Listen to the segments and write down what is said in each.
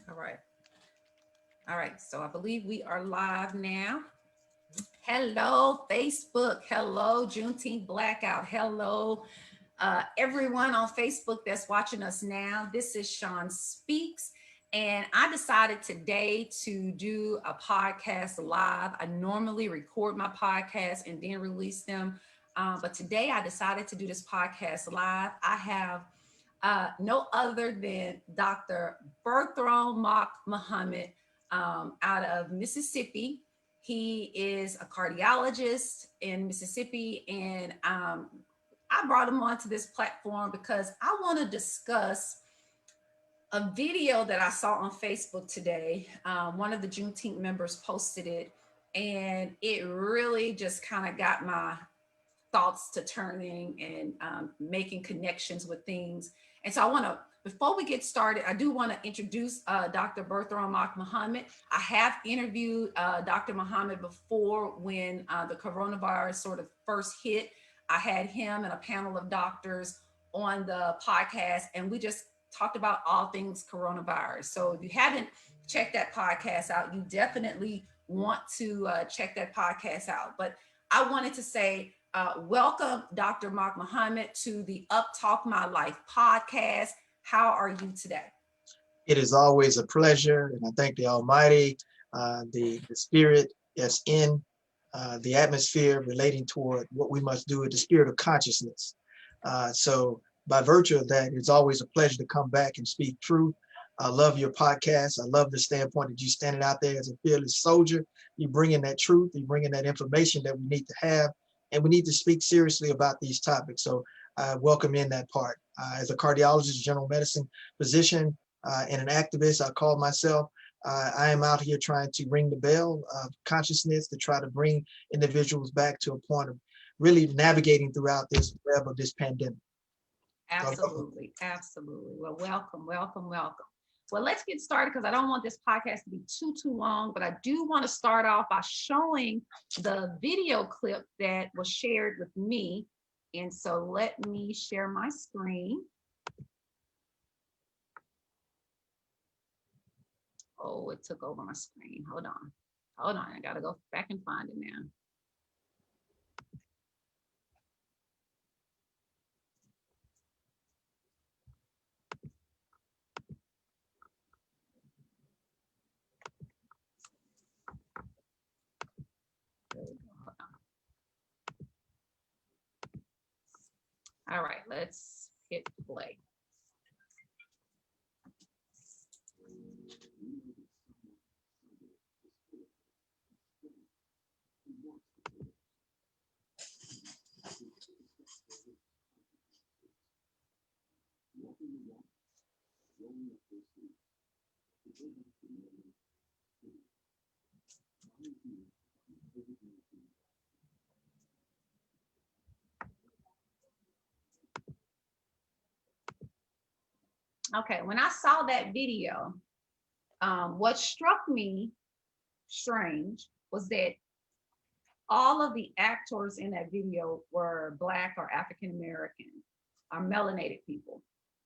All right. All right. So I believe we are live now. Hello, Facebook. Hello, Juneteenth Blackout. Hello, everyone on Facebook that's watching us now. This is Sean Speaks. And I decided today to do a podcast live. I normally record my podcasts and then release them. But today I decided to do this podcast live. I have no other than Dr. Bertram Mock Muhammad out of Mississippi. He is a cardiologist in Mississippi, and I brought him onto this platform because I want to discuss a video that I saw on Facebook today. One of the Juneteenth members posted it, and it really just kind of got my thoughts to turning and making connections with things. And so I want to, before we get started, I do want to introduce Dr. Bertram Muhammad. I have interviewed Dr. Muhammad before when the coronavirus sort of first hit. I had him and a panel of doctors on the podcast, and we just talked about all things coronavirus. So if you haven't checked that podcast out, you definitely want to check that podcast out. But I wanted to say, welcome, Dr. Mark Muhammad, to the Up Talk My Life podcast. How are you today? It is always a pleasure, and I thank the Almighty, the Spirit that's in the atmosphere relating toward what we must do with the spirit of consciousness. So by virtue of that, it's always a pleasure to come back and speak truth. I love your podcast. I love the standpoint that you're standing out there as a fearless soldier. You're bringing that truth. You're bringing that information that we need to have, and we need to speak seriously about these topics. So I welcome in that part. As a cardiologist, general medicine physician, and an activist, I call myself. I am out here trying to ring the bell of consciousness to try to bring individuals back to a point of really navigating throughout this web of this pandemic. Absolutely, absolutely. Well, welcome, welcome, welcome. Well, let's get started because I don't want this podcast to be too long, but I do want to start off by showing the video clip that was shared with me. And so let me share my screen. Oh, it took over my screen. Hold on. I got to go back and find it now. All right, let's hit play. Okay, when I saw that video, what struck me strange was that all of the actors in that video were Black or African American or melanated people.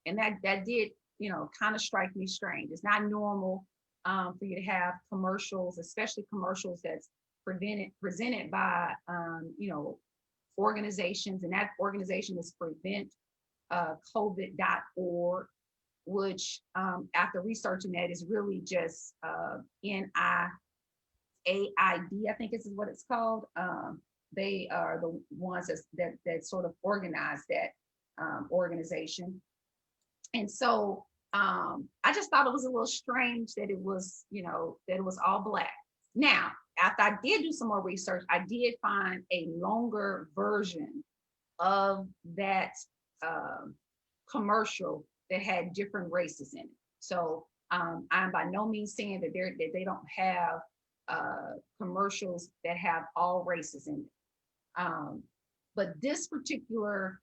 And that did, kind of strike me strange. It's not normal for you to have commercials, especially commercials that's presented by, organizations, and that organization is preventcovid.org, which after researching that is really just NIAID, I think is what it's called. They are the ones that sort of organize that organization. And so I just thought it was a little strange that it was, that it was all Black. Now, after I did do some more research, I did find a longer version of that commercial that had different races in it. So I'm by no means saying that they don't have commercials that have all races in it. But this particular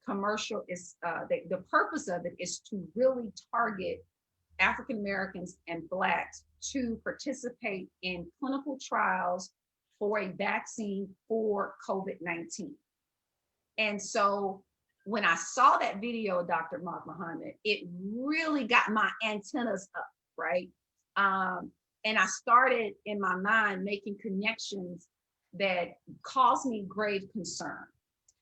commercial is the purpose of it is to really target African Americans and Blacks to participate in clinical trials for a vaccine for COVID-19. And so when I saw that video, Dr. Mark Muhammad, it really got my antennas up. right? And I started in my mind making connections that caused me grave concern.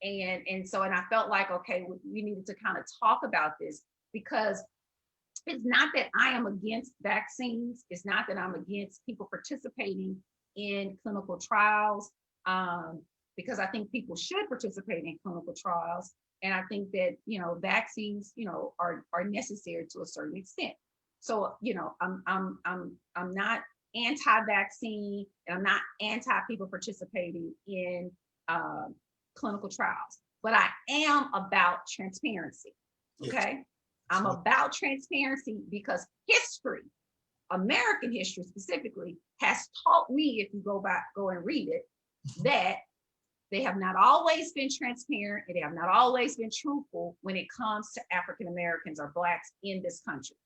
And I felt like, okay, we needed to kind of talk about this, because it's not that I am against vaccines. It's not that I'm against people participating in clinical trials, because I think people should participate in clinical trials. And I think that, vaccines, are necessary to a certain extent. So, I'm not anti-vaccine, and I'm not anti people participating in clinical trials, but I am about transparency. Yes. Okay. I'm about transparency because history, American history specifically, has taught me, if you go and read it, that they have not always been transparent, and they have not always been truthful when it comes to African Americans or Blacks in this country.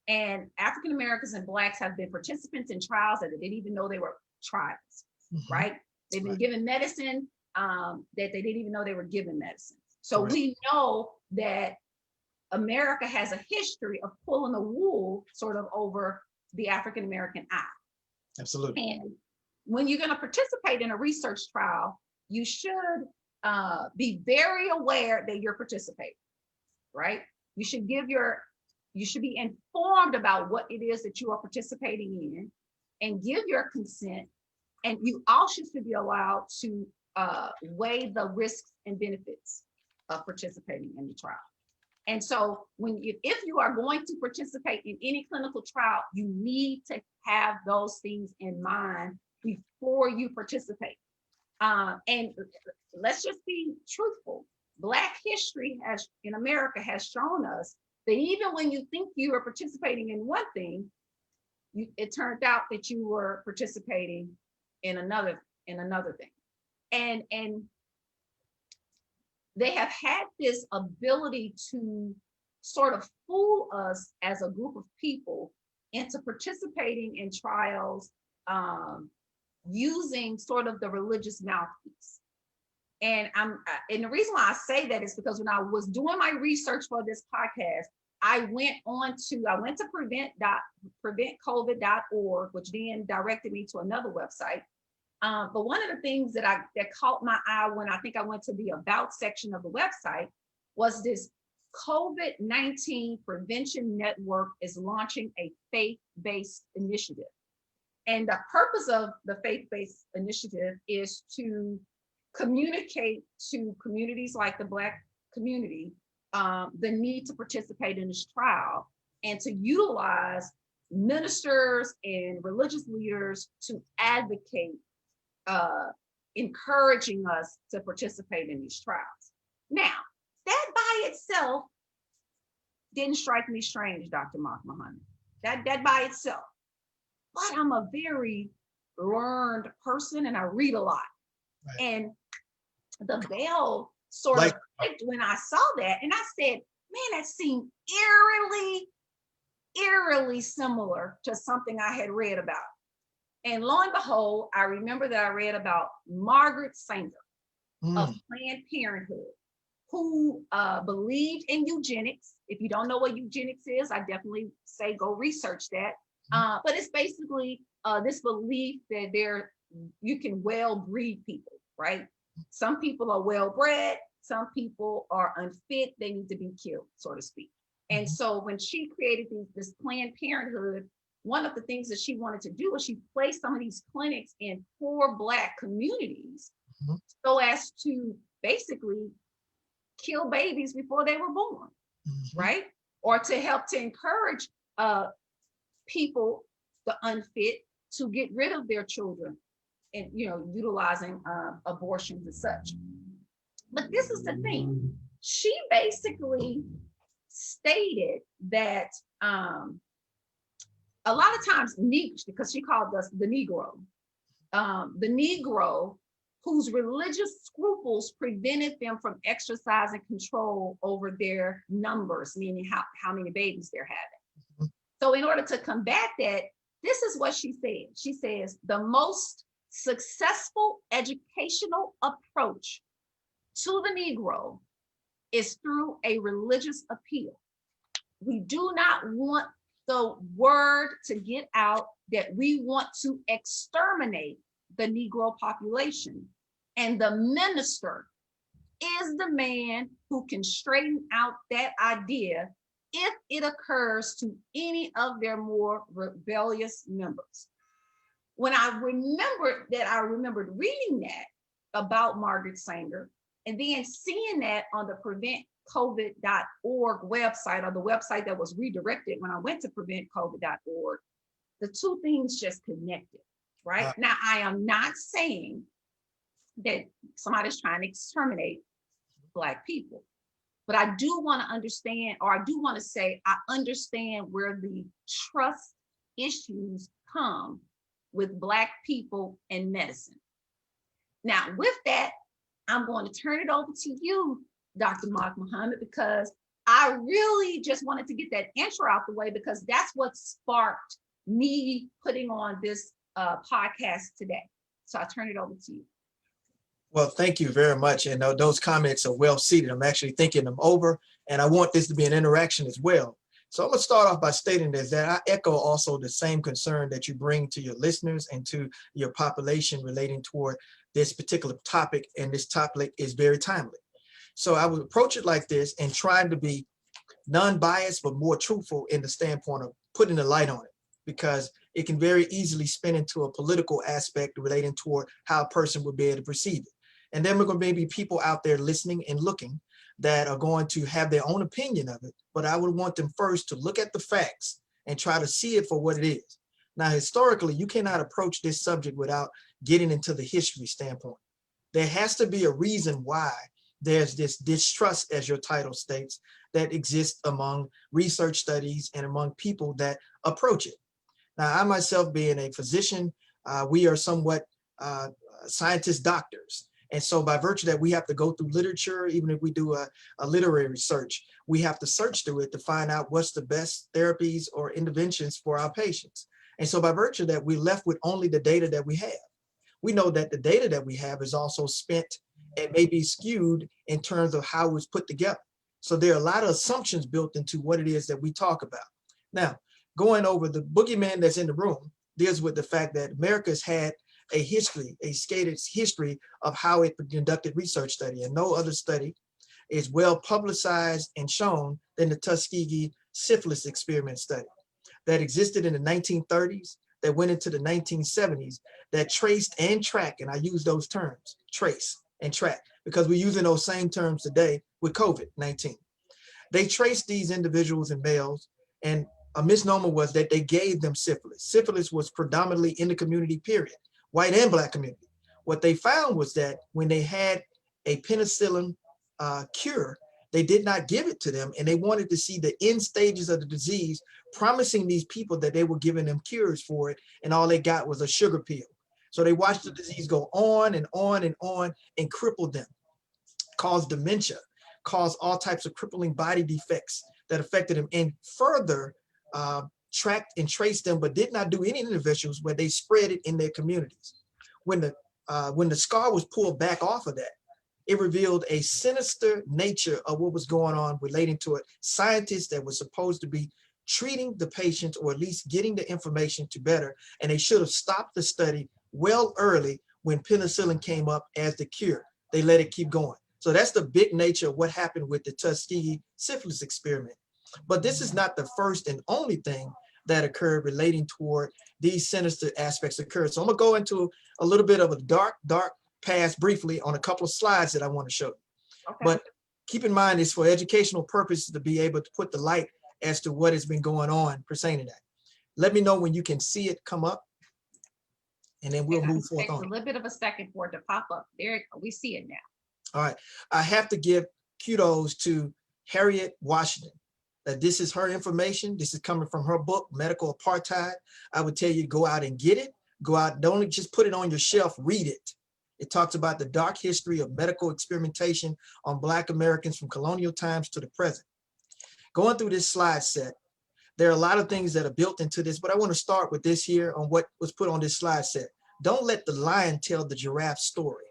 And African Americans and Blacks have been participants in trials that they didn't even know they were trials, right? They've been given medicine that they didn't even know they were given medicine. So we know that America has a history of pulling the wool sort of over the African American eye. Absolutely. And when you're going to participate in a research trial, you should be very aware that you're participating, right? You should be informed about what it is that you are participating in, and give your consent. And you also should be allowed to weigh the risks and benefits of participating in the trial. And so if you are going to participate in any clinical trial, you need to have those things in mind before you participate. And let's just be truthful. Black history in America has shown us that even when you think you are participating in one thing, it turned out that you were participating in another thing. And they have had this ability to sort of fool us as a group of people into participating in trials using sort of the religious mouthpiece. And the reason why I say that is because when I was doing my research for this podcast, I went to preventcovid.org, which then directed me to another website. But one of the things that caught my eye when I went to the About section of the website was this: COVID-19 Prevention Network is launching a faith-based initiative. And the purpose of the faith-based initiative is to communicate to communities like the Black community the need to participate in this trial, and to utilize ministers and religious leaders to advocate, encouraging us to participate in these trials. Now, that by itself didn't strike me strange, Dr. Mark Muhammad. That by itself. But I'm a very learned person, and I read a lot. Right. And the bell sort of clicked when I saw that, and I said, man, that seemed eerily similar to something I had read about. And lo and behold, I remember that I read about Margaret Sanger of Planned Parenthood, who believed in eugenics. If you don't know what eugenics is, I definitely say go research that. But it's basically this belief that you can well breed people, right? Some people are well bred, some people are unfit, they need to be killed, so to speak. And so when she created this Planned Parenthood, one of the things that she wanted to do was she placed some of these clinics in poor Black communities so as to basically kill babies before they were born, right? Or to help to encourage people, the unfit, to get rid of their children, and utilizing abortions and such. But this is the thing. She basically stated that a lot of times, because she called us the Negro whose religious scruples prevented them from exercising control over their numbers, meaning how many babies they're having. So in order to combat that, this is what she said. She says, the most successful educational approach to the Negro is through a religious appeal. We do not want the word to get out that we want to exterminate the Negro population. And the minister is the man who can straighten out that idea if it occurs to any of their more rebellious members. When I remembered reading that about Margaret Sanger and then seeing that on the preventcovid.org website, or the website that was redirected when I went to preventcovid.org, the two things just connected, right? Now, I am not saying that somebody's trying to exterminate Black people, but I do want to understand, or I do want to say, I understand where the trust issues come with Black people and medicine. Now, with that, I'm going to turn it over to you, Dr. Mark Muhammad, because I really just wanted to get that intro out the way, because that's what sparked me putting on this podcast today. So I turn it over to you. Well, thank you very much. And those comments are well seated. I'm actually thinking them over, and I want this to be an interaction as well. So I'm going to start off by stating this, that I echo also the same concern that you bring to your listeners and to your population relating toward this particular topic. And this topic is very timely. So I would approach it like this, and trying to be non-biased, but more truthful in the standpoint of putting the light on it, because it can very easily spin into a political aspect relating toward how a person would be able to perceive it. And then we're going to maybe people out there listening and looking that are going to have their own opinion of it. But I would want them first to look at the facts and try to see it for what it is. Now, historically, you cannot approach this subject without getting into the history standpoint. There has to be a reason why there's this distrust, as your title states, that exists among research studies and among people that approach it. Now, I myself being a physician, we are somewhat scientist doctors. And so by virtue that we have to go through literature, even if we do a literary research, we have to search through it to find out what's the best therapies or interventions for our patients. And so by virtue that we're left with only the data that we have. We know that the data that we have is also spent and may be skewed in terms of how it was put together. So there are a lot of assumptions built into what it is that we talk about. Now, going over the boogeyman that's in the room deals with the fact that America's had a history, a stated history of how it conducted research study, and no other study is well publicized and shown than the Tuskegee syphilis experiment study that existed in the 1930s, that went into the 1970s, that traced and tracked, and I use those terms, trace and track, because we're using those same terms today with COVID-19. They traced these individuals and males, and a misnomer was that they gave them syphilis. Syphilis was predominantly in the community, period, white and Black community. What they found was that when they had a penicillin cure, they did not give it to them, and they wanted to see the end stages of the disease, promising these people that they were giving them cures for it, and all they got was a sugar pill. So they watched the disease go on and on and on and crippled them, caused dementia, caused all types of crippling body defects that affected them, and further tracked and traced them, but did not do any interventions where they spread it in their communities. When the scar was pulled back off of that, it revealed a sinister nature of what was going on relating to it. Scientists that were supposed to be treating the patients, or at least getting the information to better, and they should have stopped the study well early when penicillin came up as the cure. They let it keep going. So that's the big nature of what happened with the Tuskegee syphilis experiment. But this is not the first and only thing that occurred relating toward these sinister aspects occurred. So I'm gonna go into a little bit of a dark past briefly on a couple of slides that I want to show you. Okay. But keep in mind, it's for educational purposes to be able to put the light as to what has been going on pertaining to that. Let me know when you can see it come up, and then we'll move forward on. It takes a little bit of a second for it to pop up. There, we see it now. All right. I have to give kudos to Harriet Washington. That this is her information. This is coming from her book, Medical Apartheid. I would tell you to go out and get it. Go out, don't just put it on your shelf, read it. It talks about the dark history of medical experimentation on Black Americans from colonial times to the present. Going through this slide set, there are a lot of things that are built into this, but I want to start with this here on what was put on this slide set. Don't let the lion tell the giraffe story.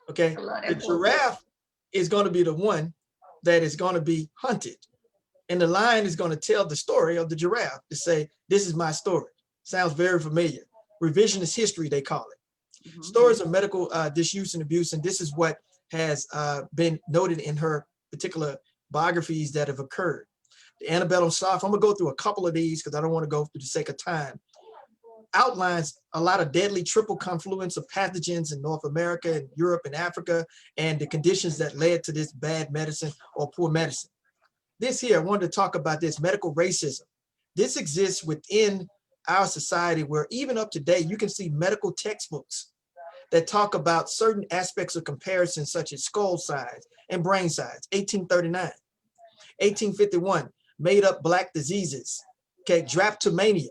Okay, the giraffe is going to be the one that is going to be hunted. And the lion is going to tell the story of the giraffe to say, this is my story. Sounds very familiar. Revisionist history, they call it. Mhm. Stories of medical disuse and abuse. And this is what has been noted in her particular biographies that have occurred. The antebellum South, I'm going to go through a couple of these because I don't want to go for the sake of time. Outlines a lot of deadly triple confluence of pathogens in North America and Europe and Africa, and the conditions that led to this bad medicine or poor medicine. This here, I wanted to talk about this medical racism. This exists within our society where even up to date, you can see medical textbooks that talk about certain aspects of comparison, such as skull size and brain size. 1839, 1851, made up Black diseases. Okay, drapetomania.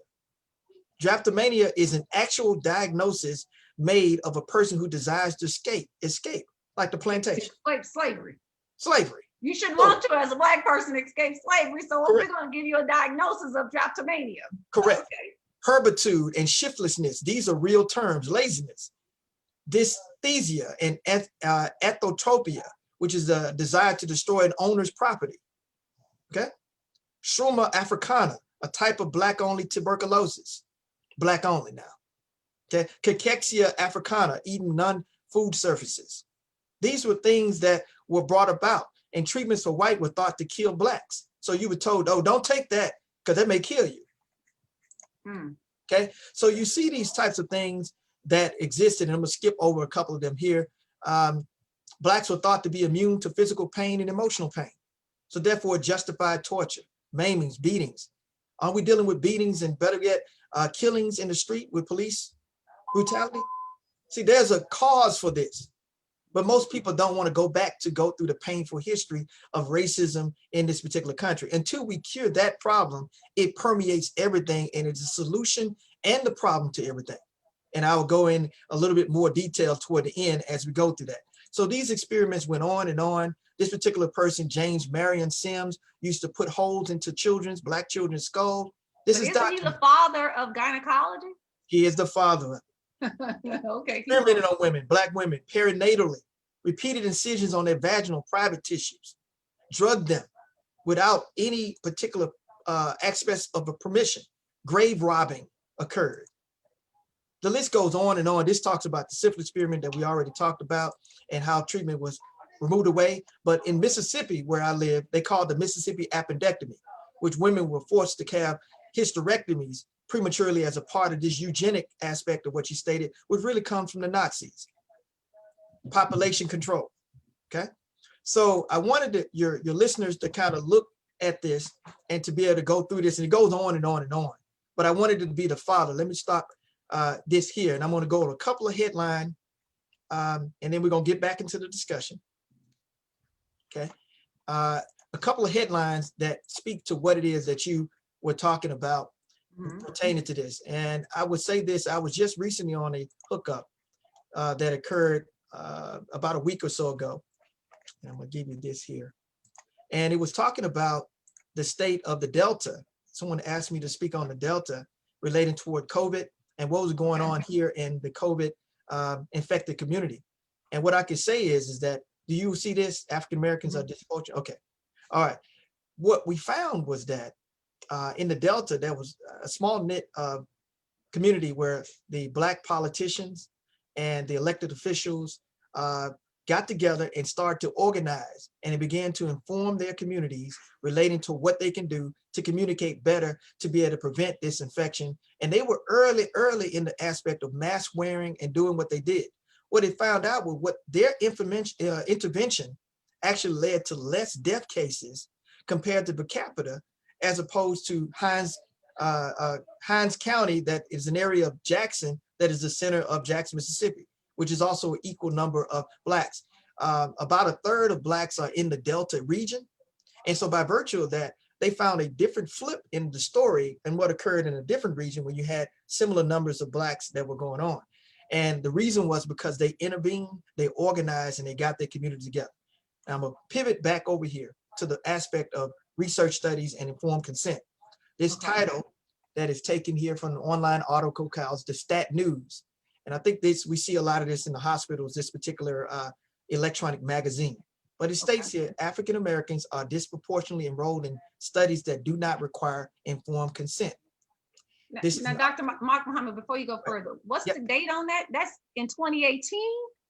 Drapetomania is an actual diagnosis made of a person who desires to escape, like the plantation. Slavery. Slavery. You shouldn't want to, as a Black person, escape slavery. So Correct. we're going to give you a diagnosis of drapetomania. Correct. Okay. Herbitude and shiftlessness. These are real terms. Laziness. Dysthesia and ethotropia, which is the desire to destroy an owner's property. Okay. Struma africana, a type of Black-only tuberculosis. Black only now. Okay. Cachexia africana, eating non-food surfaces. These were things that were brought about, and treatments for white were thought to kill Blacks. So you were told, oh, don't take that because that may kill you. Okay. So you see these types of things that existed, and I'm going to skip over a couple of them here. Blacks were thought to be immune to physical pain and emotional pain. So therefore justified torture, maimings, beatings. Are we dealing with beatings and, better yet, killings in the street with police brutality? See, there's a cause for this, but most people don't want to go back to go through the painful history of racism in this particular country. Until we cure that problem, it permeates everything, and it's a solution and the problem to everything. And I will go in a little bit more detail toward the end as we go through that. So these experiments went on and on. This particular person, James Marion Sims, used to put holes into Black children's skull. This is isn't he the father of gynecology? He is the father. Okay. Experimented on women, Black women, perinatally, repeated incisions on their vaginal private tissues, drugged them without any particular aspects of a permission. Grave robbing occurred. The list goes on and on. This talks about the syphilis experiment that we already talked about and how treatment was removed away. But in Mississippi, where I live, they called the Mississippi appendectomy, which women were forced to have hysterectomies prematurely as a part of this eugenic aspect of what you stated, which really comes from the Nazis. Population control. Okay. So I wanted your listeners to kind of look at this and to be able to go through this, and it goes on and on and on. But I wanted it to be the father. Let me stop this here, and I'm going to go to a couple of headlines, and then we're going to get back into the discussion. Okay. A couple of headlines that speak to what it is that you were talking about pertaining to this. And I would say this, I was just recently on a hookup that occurred about a week or so ago. And I'm going to give you this here. And it was talking about the state of the Delta. Someone asked me to speak on the Delta relating toward COVID and what was going on here in the COVID infected community. And what I can say is that, do you see this? African Americans are disproportionate. Okay. All right. What we found was that in the Delta, there was a small knit community where the Black politicians and the elected officials got together and started to organize, and they began to inform their communities relating to what they can do to communicate better to be able to prevent this infection. And they were early in the aspect of mask wearing and doing what they did. What they found out was what their intervention actually led to less death cases compared to per capita, as opposed to Hinds County, that is an area of Jackson, that is the center of Jackson, Mississippi, which is also an equal number of Blacks. About a third of Blacks are in the Delta region. And so by virtue of that, they found a different flip in the story and what occurred in a different region where you had similar numbers of Blacks that were going on. And the reason was because they intervened, they organized, and they got their community together. Now I'm gonna pivot back over here to the aspect of research studies and informed consent. This title that is taken here from the online article calls the Stat News. And I think we see a lot of this in the hospitals, this particular electronic magazine. But it states here, African Americans are disproportionately enrolled in studies that do not require informed consent. This is Now, Dr. Mark Muhammad, before you go further, what's yep, the date on that? That's in 2018.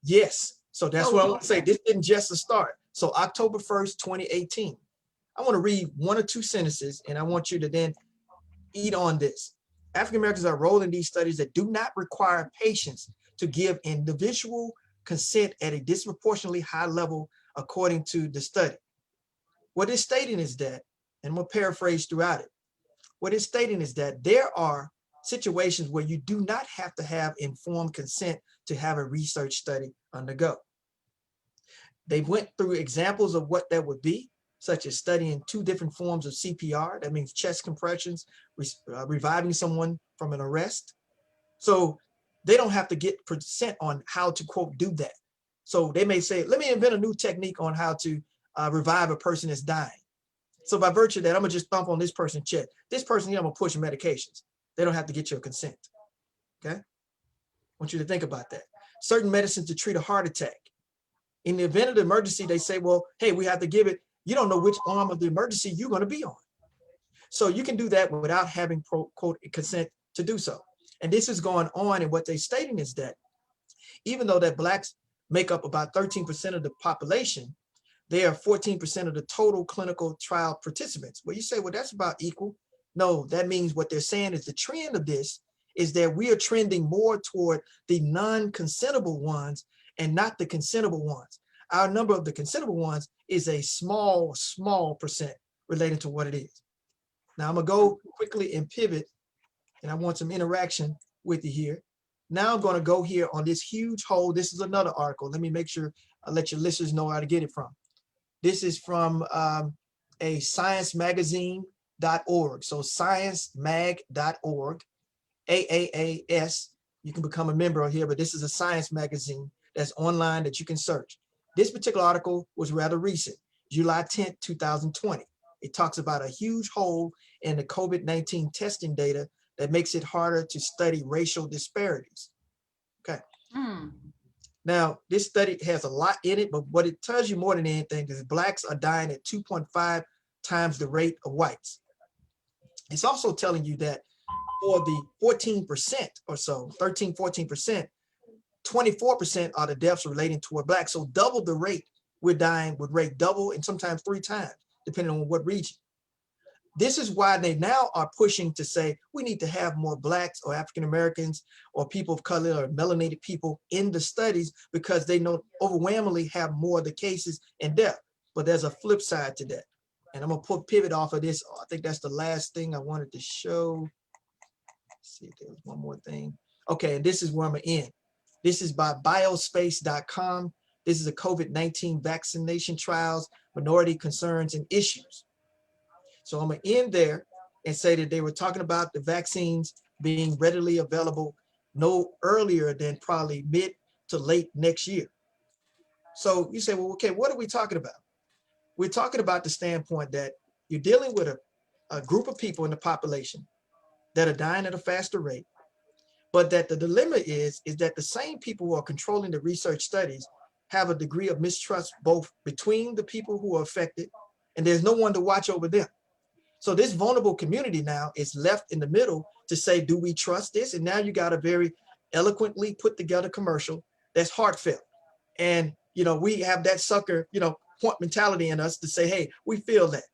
yes. So that's So, what I want to say. This didn't just start. So October 1st, 2018. I want to read one or two sentences, and I want you to then eat on this. African Americans are enrolled in these studies that do not require patients to give individual consent at a disproportionately high level, according to the study. What it's stating is that, and I'm going to paraphrase throughout it. What it's stating is that there are situations where you do not have to have informed consent to have a research study undergo. They went through examples of what that would be, such as studying two different forms of CPR. That means chest compressions, reviving someone from an arrest. So they don't have to get consent on how to, quote, do that. So they may say, let me invent a new technique on how to revive a person that's dying. So by virtue of that, I'm gonna just thump on this person's chest. This person here, I'm gonna push medications. They don't have to get your consent, okay? I want you to think about that. Certain medicines to treat a heart attack. In the event of the emergency, they say, well, hey, we have to give it. You don't know which arm of the emergency you're gonna be on. So you can do that without having, quote, consent to do so. And this is going on, and what they're stating is that even though that Blacks make up about 13% of the population, they are 14% of the total clinical trial participants. Well, you say, well, that's about equal. No, that means what they're saying is the trend of this is that we are trending more toward the non-consentable ones and not the consentable ones. Our number of the consentable ones is a small, small percent related to what it is. Now I'm gonna go quickly and pivot, and I want some interaction with you here. Now I'm gonna go here on this huge hole. This is another article. Let me make sure I let your listeners know how to get it from. This is from a sciencemagazine.org. So sciencemag.org, AAAS. You can become a member here, but this is a science magazine that's online that you can search. This particular article was rather recent, July 10th, 2020. It talks about a huge hole in the COVID-19 testing data that makes it harder to study racial disparities. Okay. Now, this study has a lot in it, but what it tells you more than anything is Blacks are dying at 2.5 times the rate of whites. It's also telling you that for the 14% or so, 13, 14%, 24% are the deaths relating to Blacks. So double the rate we're dying with rate double and sometimes 3 times, depending on what region. This is why they now are pushing to say we need to have more Blacks or African Americans or people of color or melanated people in the studies, because they know overwhelmingly have more of the cases and death. But there's a flip side to that. And I'm gonna pivot off of this. I think that's the last thing I wanted to show. Let's see if there was one more thing. Okay, and this is where I'm gonna end. This is by biospace.com. This is a COVID-19 vaccination trials, minority concerns and issues. So I'm gonna end there and say that they were talking about the vaccines being readily available no earlier than probably mid to late next year. So you say, well, okay, what are we talking about? We're talking about the standpoint that you're dealing with a group of people in the population that are dying at a faster rate, but that the dilemma is that the same people who are controlling the research studies have a degree of mistrust both between the people who are affected, and there's no one to watch over them. So this vulnerable community now is left in the middle to say, do we trust this? And now you got a very eloquently put together commercial that's heartfelt. And, you know, we have that sucker, you know, point mentality in us to say, hey, we feel that.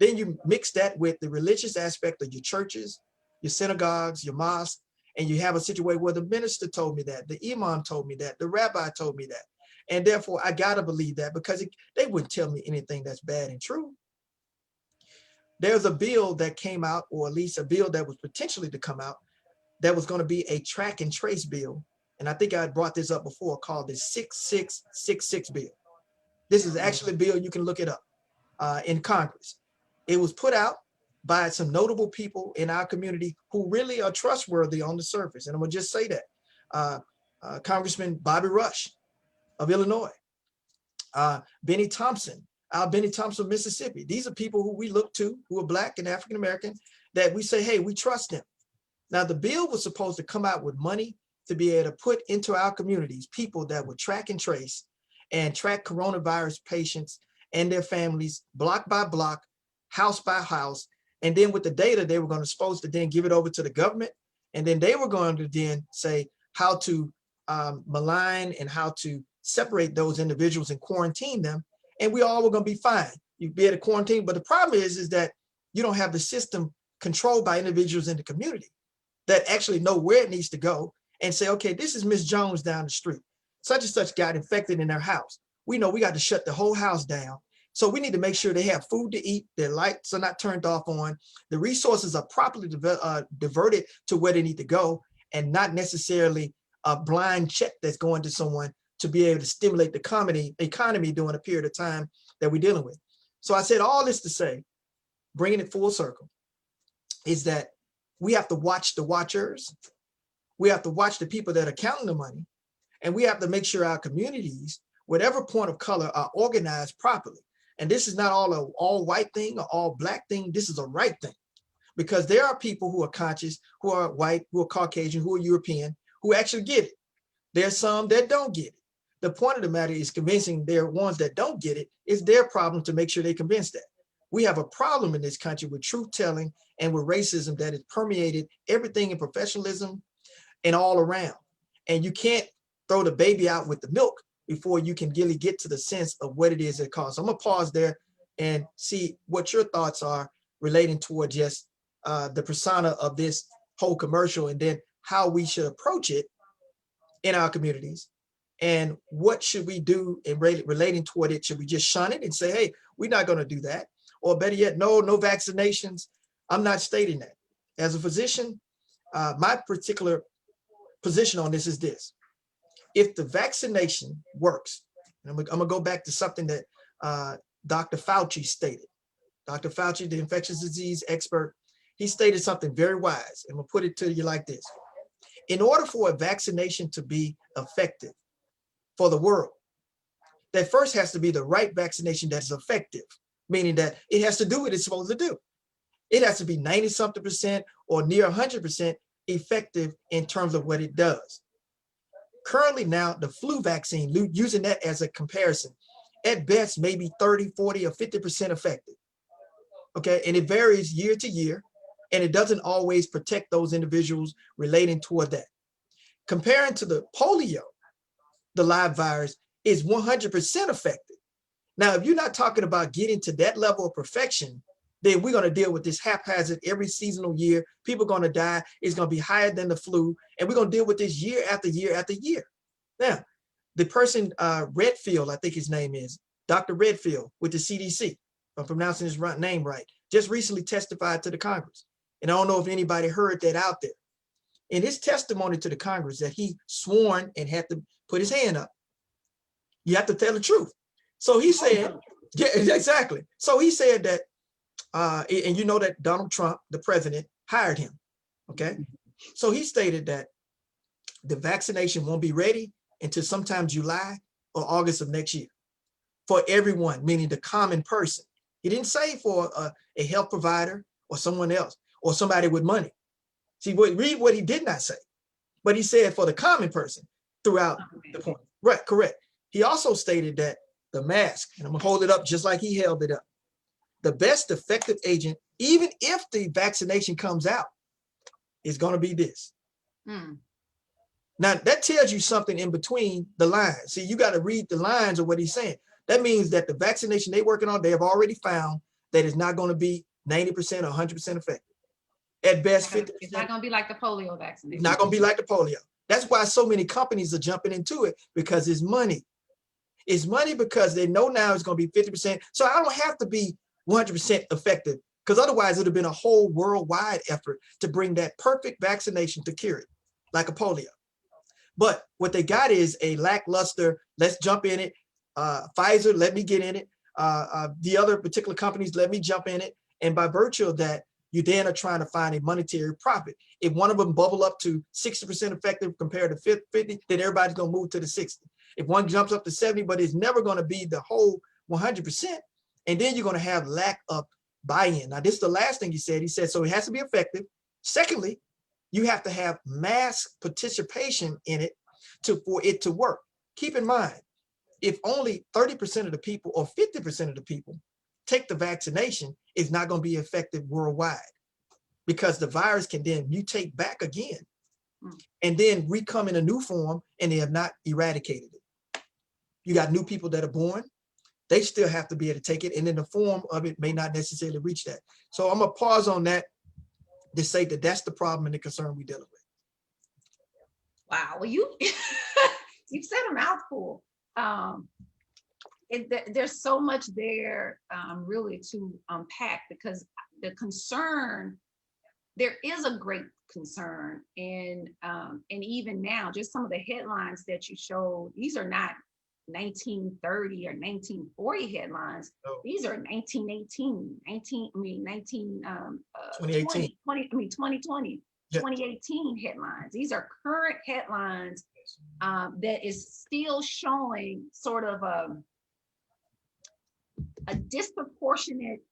Then you mix that with the religious aspect of your churches, your synagogues, your mosques, and you have a situation where the minister told me that, the imam told me that, the rabbi told me that. And therefore, I got to believe that, because they wouldn't tell me anything that's bad and true. There's a bill that came out, or at least a bill that was potentially to come out, that was going to be a track and trace bill. And I think I brought this up before, called the 6666 bill. This is actually a bill, you can look it up, in Congress. It was put out by some notable people in our community who really are trustworthy on the surface. And I'm gonna just say that. Congressman Bobby Rush of Illinois, Benny Thompson, Benny Thompson, Mississippi. These are people who we look to, who are Black and African American, that we say, hey, we trust them. Now, the bill was supposed to come out with money to be able to put into our communities people that would track and trace and track coronavirus patients and their families block by block, house by house. And then with the data, they were going to supposed to then give it over to the government. And then they were going to then say how to malign and how to separate those individuals and quarantine them. And we all were going to be fine. You'd be able to quarantine. But the problem is that you don't have the system controlled by individuals in the community that actually know where it needs to go and say, okay, this is Miss Jones down the street. Such and such got infected in their house. We know we got to shut the whole house down. So we need to make sure they have food to eat, their lights are not turned off on, the resources are properly diverted to where they need to go, and not necessarily a blind check that's going to someone to be able to stimulate the economy during a period of time that we're dealing with. So I said all this to say, bringing it full circle, is that we have to watch the watchers. We have to watch the people that are counting the money. And we have to make sure our communities, whatever point of color, are organized properly. And this is not all white thing or all black thing. This is a right thing, because there are people who are conscious, who are white, who are Caucasian, who are European, who actually get it. There's some that don't get it. The point of the matter is convincing their ones that don't get it. It's their problem to make sure they convince that. We have a problem in this country with truth telling and with racism that has permeated everything in professionalism and all around. And you can't throw the baby out with the milk before you can really get to the sense of what it is that causes. I'm gonna pause there and see what your thoughts are relating toward just the persona of this whole commercial, and then how we should approach it in our communities, and what should we do in relating toward it. Should we just shun it and say, hey, we're not gonna do that? Or better yet, no vaccinations. I'm not stating that. As a physician, my particular position on this is this. If the vaccination works, and I'm gonna go back to something that Dr. Fauci stated. Dr. Fauci, the infectious disease expert, he stated something very wise, and we'll put it to you like this. In order for a vaccination to be effective for the world, there first has to be the right vaccination that's effective, meaning that it has to do what it's supposed to do. It has to be 90-something% or near 100% effective in terms of what it does. Currently now, the flu vaccine, using that as a comparison, at best maybe 30, 40, or 50% effective. Okay, and it varies year to year, and it doesn't always protect those individuals relating toward that. Comparing to the polio, the live virus is 100% effective. Now, if you're not talking about getting to that level of perfection, then we're going to deal with this haphazard every seasonal year. People are going to die. It's going to be higher than the flu. And we're going to deal with this year after year after year. Now, the person, Redfield, I think his name is, Dr. Redfield with the CDC, if I'm pronouncing his name right, just recently testified to the Congress. And I don't know if anybody heard that out there. In his testimony to the Congress that he sworn and had to put his hand up, you have to tell the truth. So he said, yeah, exactly. So he said that, and you know that Donald Trump, the president, hired him, okay? So he stated that the vaccination won't be ready until sometime July or August of next year for everyone, meaning the common person. He didn't say for a health provider or someone else or somebody with money. See, read what he did not say, but he said for the common person throughout the point. Right, correct. He also stated that the mask, and I'm gonna hold it up just like he held it up, the best effective agent, even if the vaccination comes out, is gonna be this. Now, that tells you something in between the lines. See, you got to read the lines of what he's saying. That means that the vaccination they're working on, they have already found that it's not going to be 90% or 100% effective. At best, 50%. It's not going to be like the polio vaccination. Not going to be like the polio. That's why so many companies are jumping into it, because it's money. It's money because they know now it's going to be 50%. So I don't have to be 100% effective, because otherwise it would have been a whole worldwide effort to bring that perfect vaccination to cure it, like a polio. But what they got is a lackluster, let's jump in it. Pfizer, let me get in it. The other particular companies, let me jump in it. And by virtue of that, you then are trying to find a monetary profit. If one of them bubble up to 60% effective compared to 50, then everybody's going to move to the 60. If one jumps up to 70, but it's never going to be the whole 100%. And then you're going to have lack of buy-in. Now, this is the last thing he said. He said, so it has to be effective. Secondly, you have to have mass participation in it for it to work. Keep in mind, if only 30% of the people or 50% of the people take the vaccination, it's not going to be effective worldwide, because the virus can then mutate back again and then recome in a new form, and they have not eradicated it. You got new people that are born, they still have to be able to take it, and then the form of it may not necessarily reach that. So I'm gonna pause on that to say that that's the problem and the concern we're dealing with. Wow. Well, you you've said a mouthful. There's so much there really to unpack, because the concern, there is a great concern, and even now, just some of the headlines that you showed, these are not 1930 or 1940 headlines. No. These are 1918, 2018. 2020, Yeah. 2018 headlines. These are current headlines that is still showing sort of a disproportionate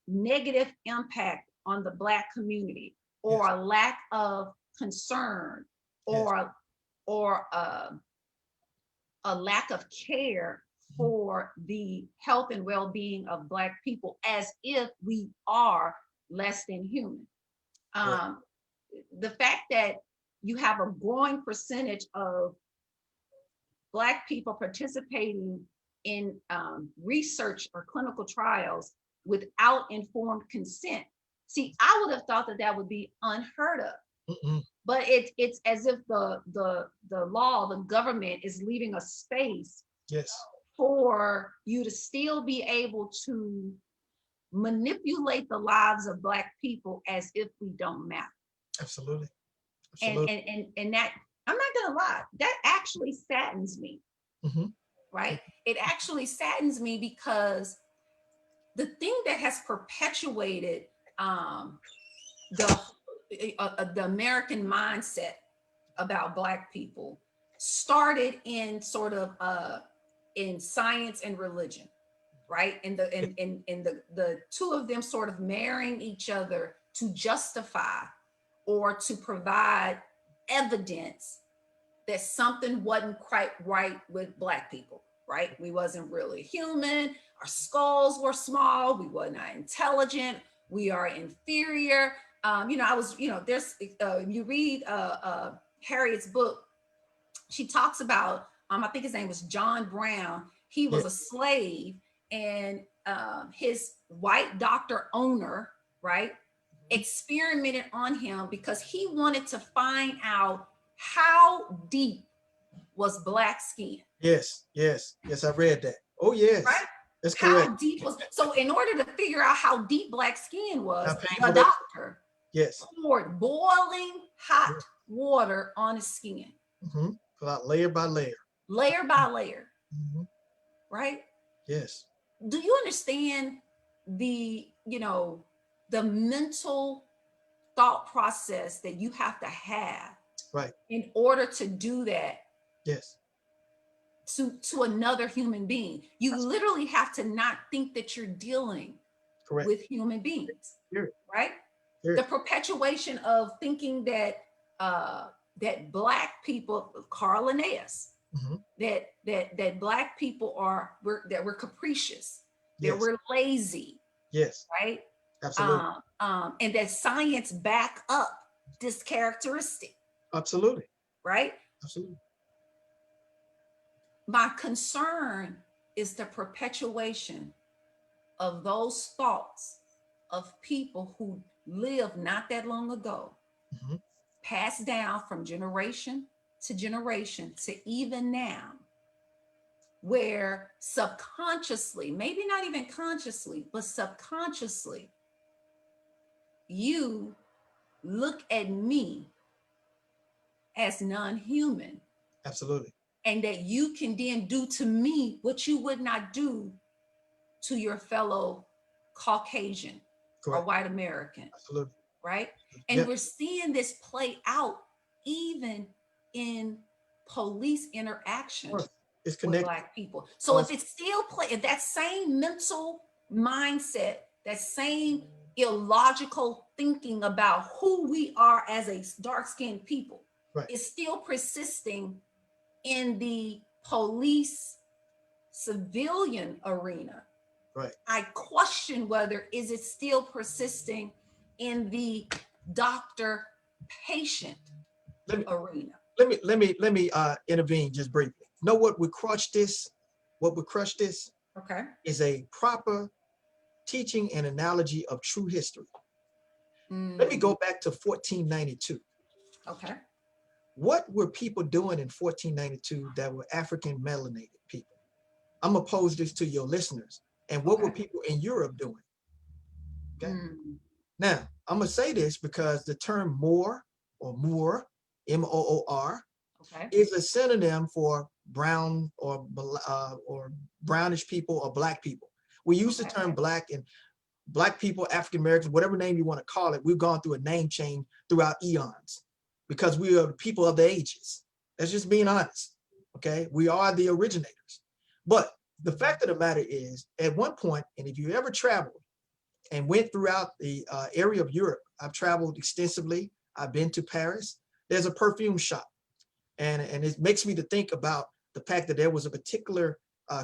negative impact on the Black community, or Yes. a lack of concern, or a lack of care for the health and well-being of Black people, as if we are less than human. The fact that you have a growing percentage of Black people participating in research or clinical trials without informed consent. See, I would have thought that that would be unheard of. But it's as if the law, the government is leaving a space Yes. for you to still be able to manipulate the lives of Black people as if we don't matter. Absolutely. And Absolutely. and that, I'm not gonna lie, that actually saddens me. Right? It actually saddens me, because the thing that has perpetuated the American mindset about Black people started in sort of in science and religion, right? And the two of them sort of marrying each other to justify or to provide evidence that something wasn't quite right with Black people, right? We wasn't really human. Our skulls were small. We were not intelligent. We are inferior. I was, there's, you read Harriet's book, she talks about, I think his name was John Brown. He was a slave, and his white doctor owner, right, experimented on him because he wanted to find out how deep was Black skin. Yes. I read that. Oh yes. Right? That's How correct. deep was, so in order to figure out how deep Black skin was, How the painful doctor Yes. poured boiling hot water on his skin, Layer by layer. layer by layer. Right? Yes. Do you understand the mental thought process that you have to have Right. in order to do that Yes. to another human being? You literally have to not think that you're dealing with human beings. Right? The perpetuation of thinking that that Black people, Carl Linnaeus, that Black people that we're capricious, that we're lazy. Yes. Right? Absolutely. And that science back up this characteristic. Absolutely. Right? Absolutely. My concern is the perpetuation of those thoughts of people who lived not that long ago, passed down from generation to generation to even now, where subconsciously, maybe not even consciously, but subconsciously, you look at me as non-human. Absolutely. And that you can then do to me what you would not do to your fellow Caucasian or white American. Absolutely. Right? And we're seeing this play out even in police interaction with Black people. So if it's still if that same mental mindset, that same illogical thinking about who we are as a dark-skinned people is still persisting in the police civilian arena, Right. I question whether is it still persisting in the doctor patient Let me arena. let me intervene just briefly. Know what would crush this? What would crush this Okay. is a proper teaching and analogy of true history. Let me Mm, go back to 1492. okay. What were people doing in 1492 that were African melanated people? I'm gonna pose this to your listeners. And what were Okay. people in Europe doing? Okay. Mm, Now, I'm gonna say this because the term Moor or Moor, Moor, okay. is a synonym for brown or brownish people or black people. We use the Okay. term black and black people, African Americans, whatever name you want to call it. We've gone through a name change throughout eons because we are the people of the ages. That's just being honest. Okay, we are the originators. But the fact of the matter is, at one point, and if you ever traveled and went throughout the area of Europe, I've traveled extensively. I've been to Paris. There's a perfume shop, and it makes me to think about the fact that there was a particular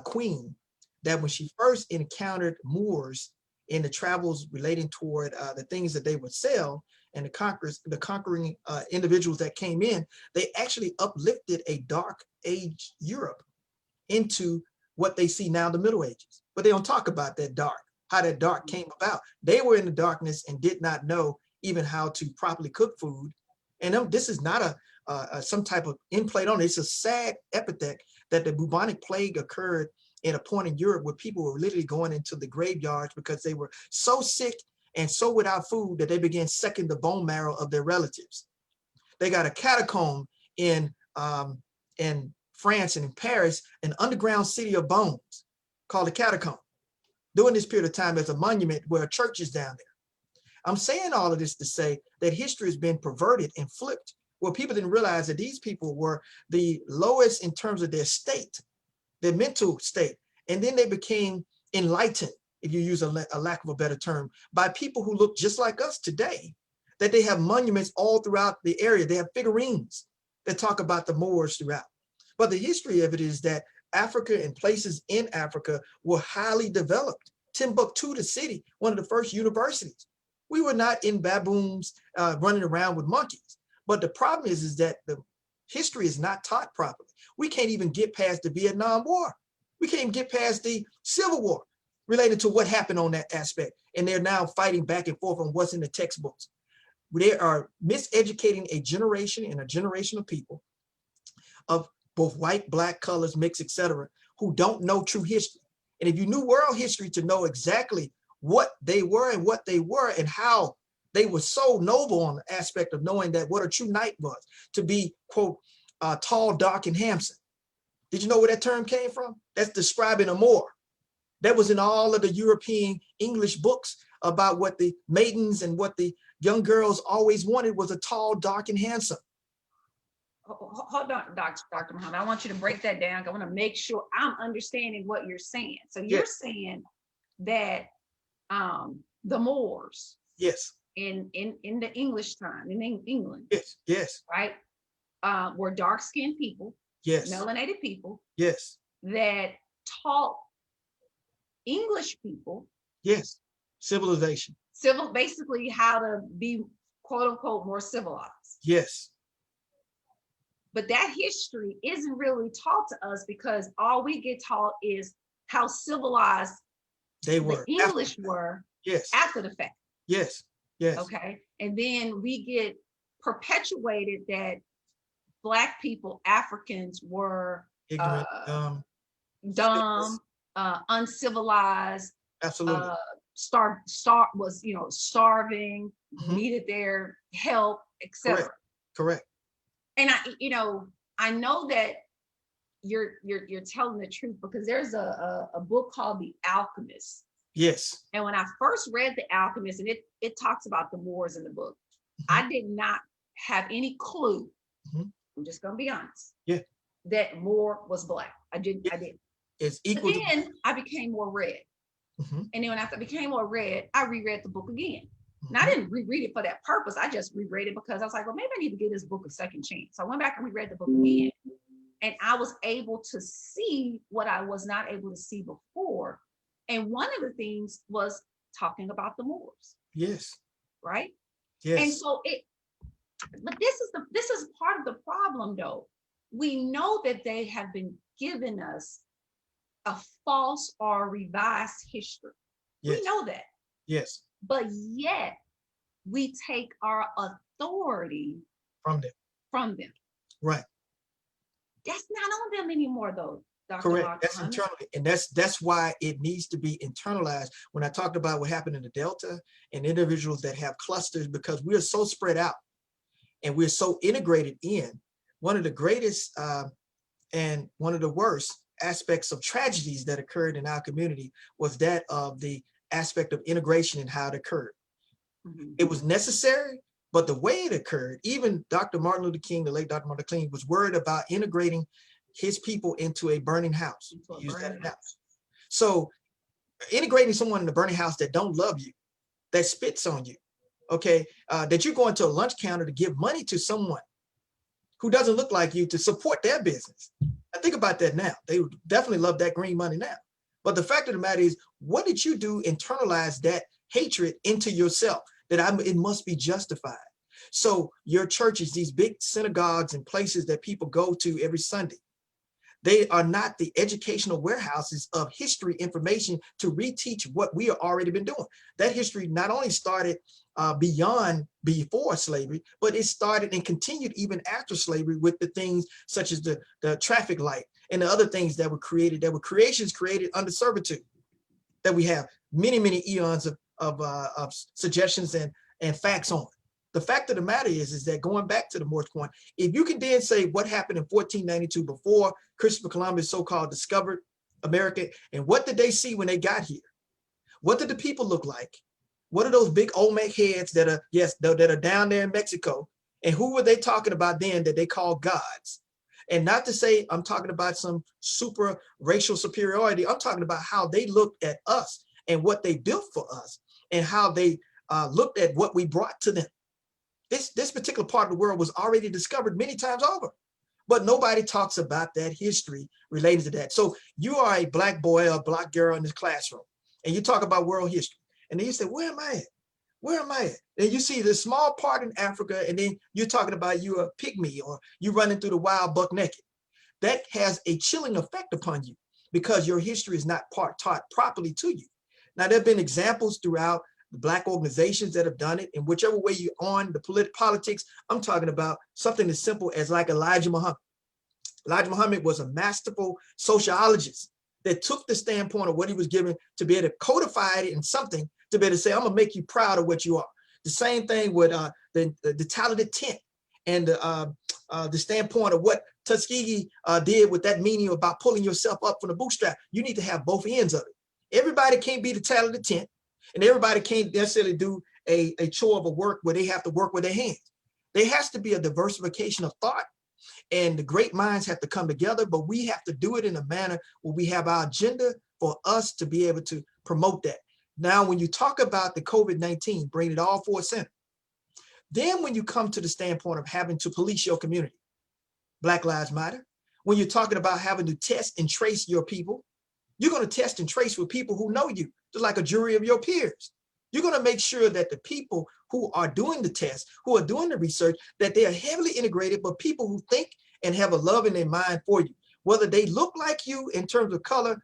queen that when she first encountered Moors in the travels relating toward the things that they would sell and the conquering individuals that came in, they actually uplifted a dark age Europe into what they see now, the Middle Ages. But they don't talk about that dark, how that dark came about. They were in the darkness and did not know even how to properly cook food. And this is not some type of in play on it. It's a sad epithet that the bubonic plague occurred in a point in Europe where people were literally going into the graveyards because they were so sick and so without food that they began sucking the bone marrow of their relatives. They got a catacomb in France and in Paris, an underground city of bones called the catacomb. During this period of time, there's a monument where a church is down there. I'm saying all of this to say that history has been perverted and flipped, where people didn't realize that these people were the lowest in terms of their state, their mental state. And then they became enlightened, if you use a lack of a better term, by people who look just like us today, that they have monuments all throughout the area. They have figurines that talk about the Moors throughout. But the history of it is that Africa and places in Africa were highly developed. Timbuktu, the city, one of the first universities. We were not in baboons running around with monkeys. But the problem is that the history is not taught properly. We can't even get past the Vietnam War. We can't even get past the Civil War related to what happened on that aspect. And they're now fighting back and forth on what's in the textbooks. They are miseducating a generation and a generation of people of both white, black, colors, mixed, etc., who don't know true history. And if you knew world history to know exactly what they were and how they were so noble on the aspect of knowing that what a true knight was, to be, quote, tall, dark, and handsome. Did you know where that term came from? That's describing a Moor. That was in all of the European English books about what the maidens and what the young girls always wanted was a tall, dark, and handsome. Hold on, Dr. Muhammad. I want you to break that down. I want to make sure I'm understanding what you're saying. So you're Yes. saying that the Moors Yes. in the English time in England, Yes. Yes. right, were dark-skinned people, Yes. melanated people Yes. that taught English people Yes. Civilization. basically how to be quote unquote more civilized. Yes. But that history isn't really taught to us because all we get taught is how civilized They the were. English were Yes. after the fact. Yes. Yes. Okay. And then we get perpetuated that Black people, Africans were Ignorant. dumb, uncivilized, Absolutely. starving, Mhm. needed their help, etc. Correct. Correct. And I know that you're telling the truth because there's a book called The Alchemist. Yes. And when I first read The Alchemist, and it talks about the Moors in the book, Mhm. I did not have any clue. Mhm. I'm just gonna be honest. Yeah. That Moor was Black. I didn't. Yeah. I didn't. It's But equal to. then I became more read. Mhm. And then when I became more read, I reread the book again. Now, I Mhm. didn't reread it for that purpose. I just reread it because I was like, well, maybe I need to give this book a second chance. So I went back and reread the book again. And I was able to see what I was not able to see before. And one of the things was talking about the Moors, Yes. right? And Yes. so it, but this is part of the problem though. We know that they have been giving us a false or revised history. We Yes. know that. Yes. But yet we take our authority From them. from them. Right. That's not on them anymore, though, Dr. Correct. That's Martin. internally, and that's why it needs to be internalized. When I talked about what happened in the Delta and individuals that have clusters, because we are so spread out and we're so integrated in. One of the greatest and one of the worst aspects of tragedies that occurred in our community was that of the aspect of integration and how it occurred. It was necessary, but the way it occurred, even Dr. Martin Luther King, the late Dr. Martin Luther King, was worried about integrating his people into a burning house. Into a Use that burning analogy. house. So integrating someone in a burning house that don't love you, that spits on you, okay, that you're going to a lunch counter to give money to someone who doesn't look like you to support their business. I think about that now. They would definitely love that green money now. But the fact of the matter is, what did you do internalize that hatred into yourself? That it must be justified. So your churches, these big synagogues and places that people go to every Sunday, they are not the educational warehouses of history information to reteach what we have already been doing. That history not only started before slavery, but it started and continued even after slavery with the things such as the traffic light and the other things that were created, that were creations created under servitude, that we have many, many eons of suggestions and facts on. The fact of the matter is that going back to the Morse point, if you can then say what happened in 1492 before Christopher Columbus so-called discovered America, and what did they see when they got here? What did the people look like? What are those big Olmec heads that are, yes, that are down there in Mexico? And who were they talking about then that they called gods? And not to say I'm talking about some super racial superiority. I'm talking about how they looked at us and what they built for us and how they looked at what we brought to them. This particular part of the world was already discovered many times over, but nobody talks about that history related to that. So you are a black boy or a black girl in this classroom, and you talk about world history, and then you say, where am I at? Where am I at? And you see this small part in Africa, and then you're talking about you a pygmy or you running through the wild buck naked. That has a chilling effect upon you because your history is not taught properly to you. Now, there have been examples throughout the Black organizations that have done it, in whichever way you're on the politics. I'm talking about something as simple as like Elijah Muhammad. Elijah Muhammad was a masterful sociologist that took the standpoint of what he was given to be able to codify it in something to be able to say, I'm gonna make you proud of what you are. The same thing with the talented tent and the standpoint of what Tuskegee did with that meaning about pulling yourself up from the bootstrap. You need to have both ends of it. Everybody can't be the talented tent, and everybody can't necessarily do a chore of a work where they have to work with their hands. There has to be a diversification of thought, and the great minds have to come together, but we have to do it in a manner where we have our agenda for us to be able to promote that. Now, when you talk about the COVID-19, bring it all for a center. Then when you come to the standpoint of having to police your community, Black Lives Matter, when you're talking about having to test and trace your people, you're going to test and trace with people who know you, just like a jury of your peers. You're going to make sure that the people who are doing the tests, who are doing the research, that they are heavily integrated, but people who think and have a love in their mind for you, whether they look like you in terms of color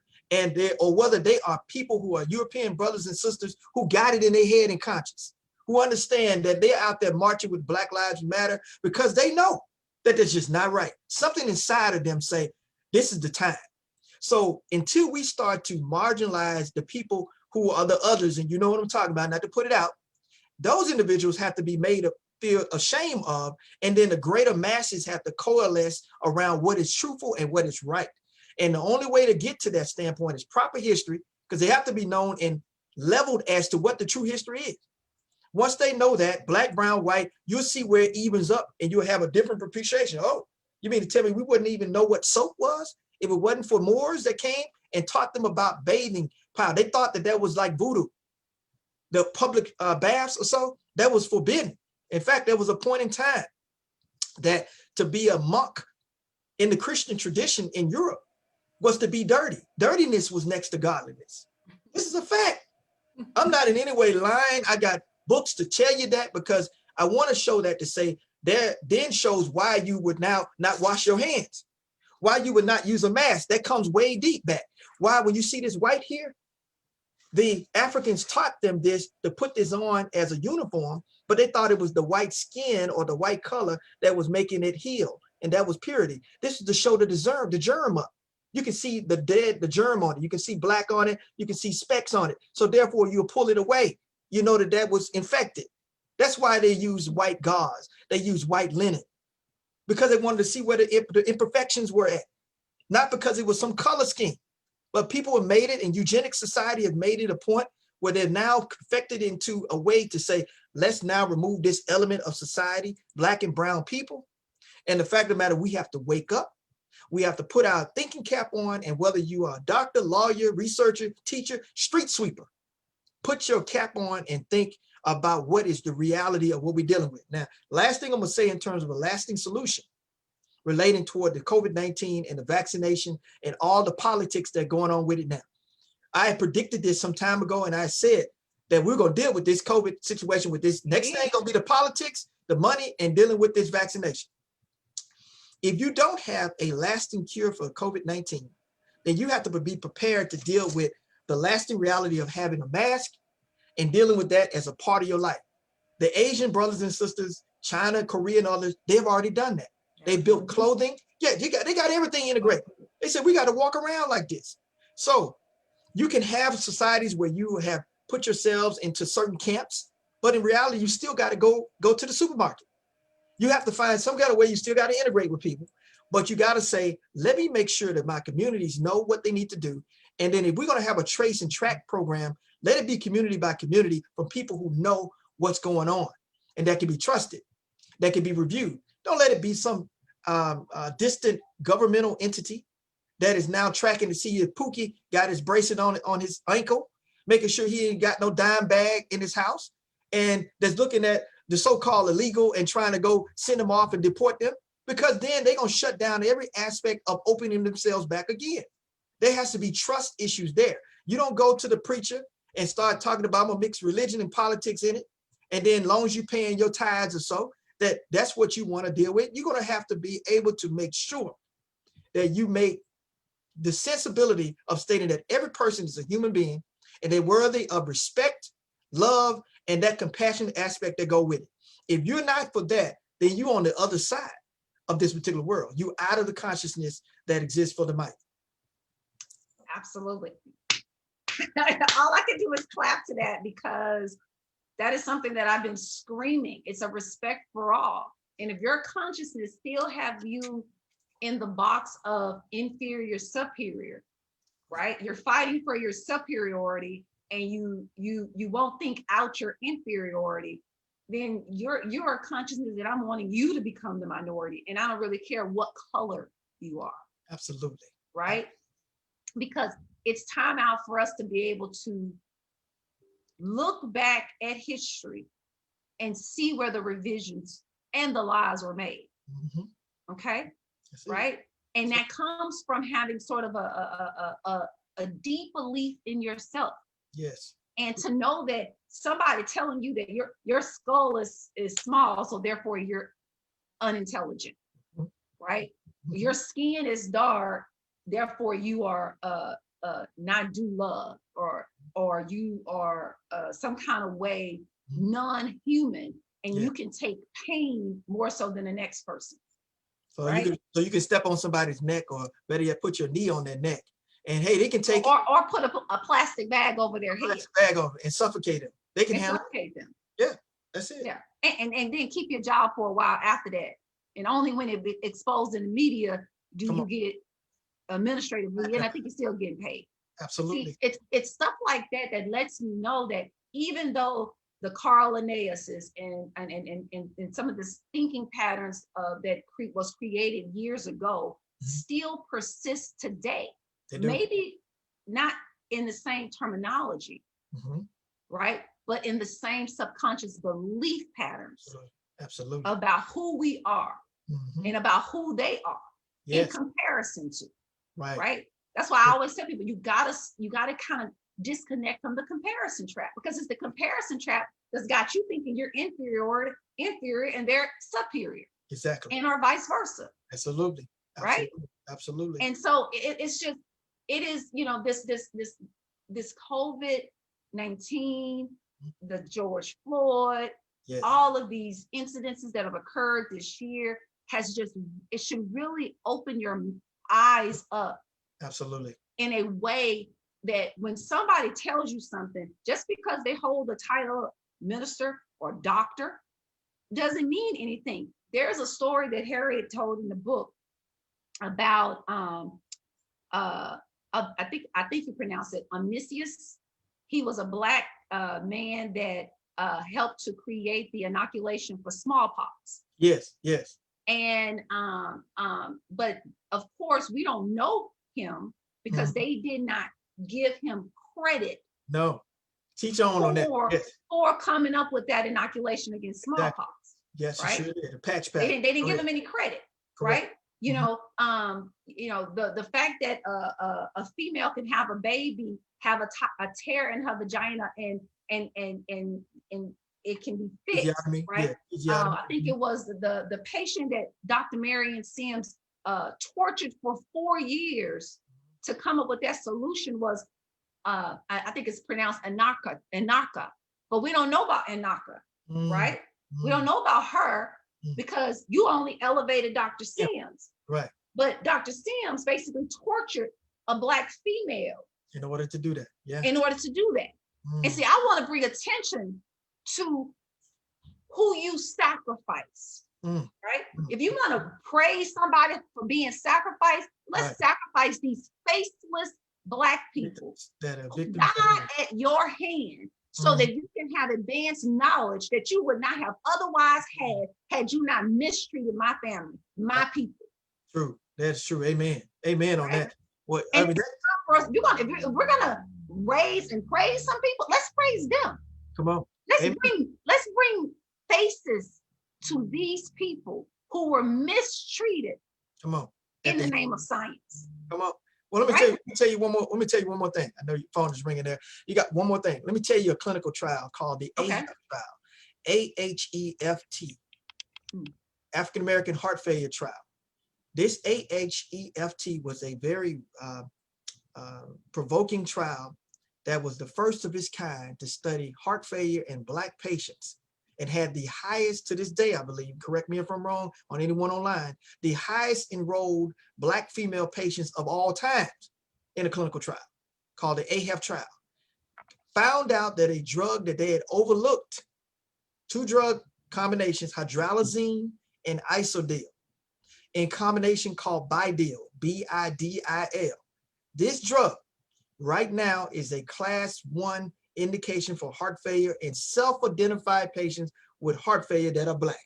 or whether they are people who are European brothers and sisters who got it in their head and conscience, who understand that they're out there marching with Black Lives Matter because they know that that's just not right. Something inside of them say, this is the time. So until we start to marginalize the people who are the others, and you know what I'm talking about, not to put it out, those individuals have to be made to feel ashamed of, and then the greater masses have to coalesce around what is truthful and what is right. And the only way to get to that standpoint is proper history, because they have to be known and leveled as to what the true history is. Once they know that, black, brown, white, you'll see where it evens up and you'll have a different appreciation. Oh, you mean to tell me we wouldn't even know what soap was if it wasn't for Moors that came and taught them about bathing powder? They thought that was like voodoo. The public baths or so, that was forbidden. In fact, there was a point in time that to be a monk in the Christian tradition in Europe was to be dirty. Dirtiness was next to godliness. This is a fact. I'm not in any way lying. I got books to tell you that, because I want to show that, to say there then shows why you would now not wash your hands, why you would not use a mask. That comes way deep back. Why, when you see this white here, the Africans taught them this, to put this on as a uniform, but they thought it was the white skin or the white color that was making it heal, and that was purity. This is to show the germ up. You can see the germ on it. You can see black on it. You can see specks on it. So therefore, you'll pull it away. You know that was infected. That's why they use white gauze. They use white linen, because they wanted to see where the imperfections were at, not because it was some color scheme. But people have made it, and eugenic society have made it a point where they're now perfected into a way to say, let's now remove this element of society, black and brown people. And the fact of the matter, we have to wake up. We have to put our thinking cap on, and whether you are a doctor, lawyer, researcher, teacher, street sweeper, put your cap on and think about what is the reality of what we're dealing with. Now, last thing I'm gonna say in terms of a lasting solution relating toward the COVID-19 and the vaccination and all the politics that are going on with it now. I had predicted this some time ago, and I said that we're gonna deal with this COVID situation with this. Next thing gonna be the politics, the money, and dealing with this vaccination. If you don't have a lasting cure for COVID-19, then you have to be prepared to deal with the lasting reality of having a mask and dealing with that as a part of your life. The Asian brothers and sisters, China, Korea, and others, they've already done that. They built clothing. Yeah, they got everything integrated. They said, we got to walk around like this. So you can have societies where you have put yourselves into certain camps, but in reality, you still got to go to the supermarket. You have to find some kind of way. You still got to integrate with people, but you got to say, let me make sure that my communities know what they need to do. And then if we're going to have a trace and track program, let it be community by community from people who know what's going on and that can be trusted, that can be reviewed. Don't let it be some distant governmental entity that is now tracking to see if Pookie got his bracelet on his ankle, making sure he ain't got no dime bag in his house, and that's looking at the so-called illegal and trying to go send them off and deport them, because then they're going to shut down every aspect of opening themselves back again. There has to be trust issues there. You don't go to the preacher and start talking about, I'm gonna mix religion and politics in it, and then as long as you're paying your tithes or so, that's what you want to deal with. You're going to have to be able to make sure that you make the sensibility of stating that every person is a human being and they're worthy of respect, love, and that compassionate aspect that go with it. If you're not for that, then you're on the other side of this particular world. You're out of the consciousness that exists for the mighty. Absolutely. All I can do is clap to that, because that is something that I've been screaming. It's a respect for all. And if your consciousness still have you in the box of inferior, superior, right? You're fighting for your superiority, and you won't think out your inferiority, then you're a consciousness that I'm wanting you to become the minority. And I don't really care what color you are. Absolutely. Right? Because it's time out for us to be able to look back at history and see where the revisions and the lies were made. Mm-hmm. Okay, right? And that comes from having sort of a deep belief in yourself. Yes. And to know that somebody telling you that your skull is small, so therefore you're unintelligent, mm-hmm. right? Mm-hmm. Your skin is dark, therefore you are not do love, or you are some kind of way non-human, and you can take pain more so than the next person. So right? you can step on somebody's neck, or better yet, put your knee on their neck, and hey, they can take or put a plastic bag over their head, bag over and suffocate them. They can suffocate them. Yeah, that's it. Yeah, and then keep your job for a while after that, and only when it be exposed in the media do you get administrative leave, and I think you're still getting paid. Absolutely. See, it's stuff like that that lets me know that even though the Carl Linnaeuses and some of the thinking patterns that was created years ago still persist today. Maybe not in the same terminology, right? But in the same subconscious belief patterns absolutely about who we are and about who they are. in Yes. comparison to, Right. right? That's why I always tell people you gotta kind of disconnect from the comparison trap, because it's the comparison trap that's got you thinking you're inferior and they're superior, Exactly. and or vice versa. Absolutely. Right. Absolutely. Absolutely. And so it's just, it is, this COVID-19, the George Floyd, Yes. all of these incidences that have occurred this year has just, it should really open your eyes up Absolutely. in a way that when somebody tells you something, just because they hold the title of minister or doctor doesn't mean anything. There's a story that Harriet told in the book about I think you pronounce it Onesius. He was a black man that helped to create the inoculation for smallpox. Yes. Yes. And but of course we don't know him because they did not give him credit. No. Teach on that. Yes. For coming up with that inoculation against smallpox. Exactly. Yes, right? You sure did. A patch pack. They didn't give him any credit. Correct. Right? The fact that a female can have a baby, have a tear in her vagina, and it can be fixed, right? Yeah. I think it was the patient that Dr. Marion Sims tortured for 4 years to come up with that solution was, I think it's pronounced Anaka, but we don't know about Anaka, right? We don't know about her because you only elevated Dr. Sims. Right. But Dr. Sims basically tortured a black female in order to do that. Yeah. In order to do that. And see, I want to bring attention to who you sacrifice. Right? If you want to praise somebody for being sacrificed, let's sacrifice these faceless black people that are victims die at your hand, so that you can have advanced knowledge that you would not have otherwise had you not mistreated my family, my people. True. That's true. Amen. Amen on that. What and I mean, if we're gonna raise and praise some people, let's praise them. Come on. Let's bring faces to these people who were mistreated. Come on. In the name of science. Come on. Well, let me tell you one more. Let me tell you one more thing. I know your phone is ringing there. You got one more thing. Let me tell you a clinical trial called the AHEFT trial. AHEFT. African American Heart Failure Trial. This AHEFT was a very provoking trial that was the first of its kind to study heart failure in black patients, and had the highest, to this day, I believe, correct me if I'm wrong, on anyone online, the highest enrolled black female patients of all times in a clinical trial called the AHEFT trial. Found out that a drug that they had overlooked, 2 drug combinations, hydralazine and isodil, in combination called Bidil, B-I-D-I-L. This drug right now is a class 1 indication for heart failure in self-identified patients with heart failure that are black.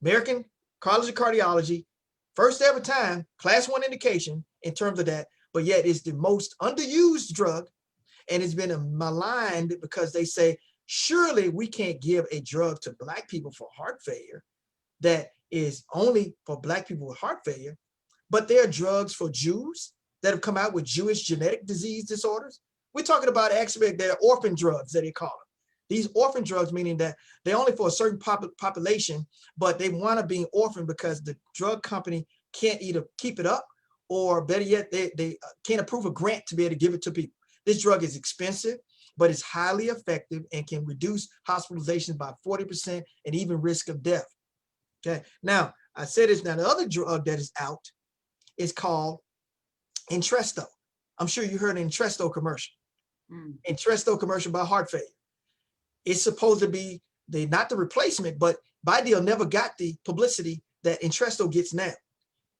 American College of Cardiology, first ever time, class 1 indication in terms of that, but yet it's the most underused drug, and it's been maligned because they say, surely we can't give a drug to black people for heart failure that is only for black people with heart failure, but there are drugs for Jews that have come out with Jewish genetic disease disorders. We're talking about actually they're orphan drugs that they call them. These orphan drugs, meaning that they're only for a certain population, but they want to be orphan because the drug company can't either keep it up, or better yet, they can't approve a grant to be able to give it to people. This drug is expensive, but it's highly effective and can reduce hospitalizations by 40% and even risk of death. Okay. Now, I said this. Now, the other drug that is out is called Entresto. I'm sure you heard an Entresto commercial. Entresto commercial about heart failure. It's supposed to be not the replacement, but Bidil never got the publicity that Entresto gets now.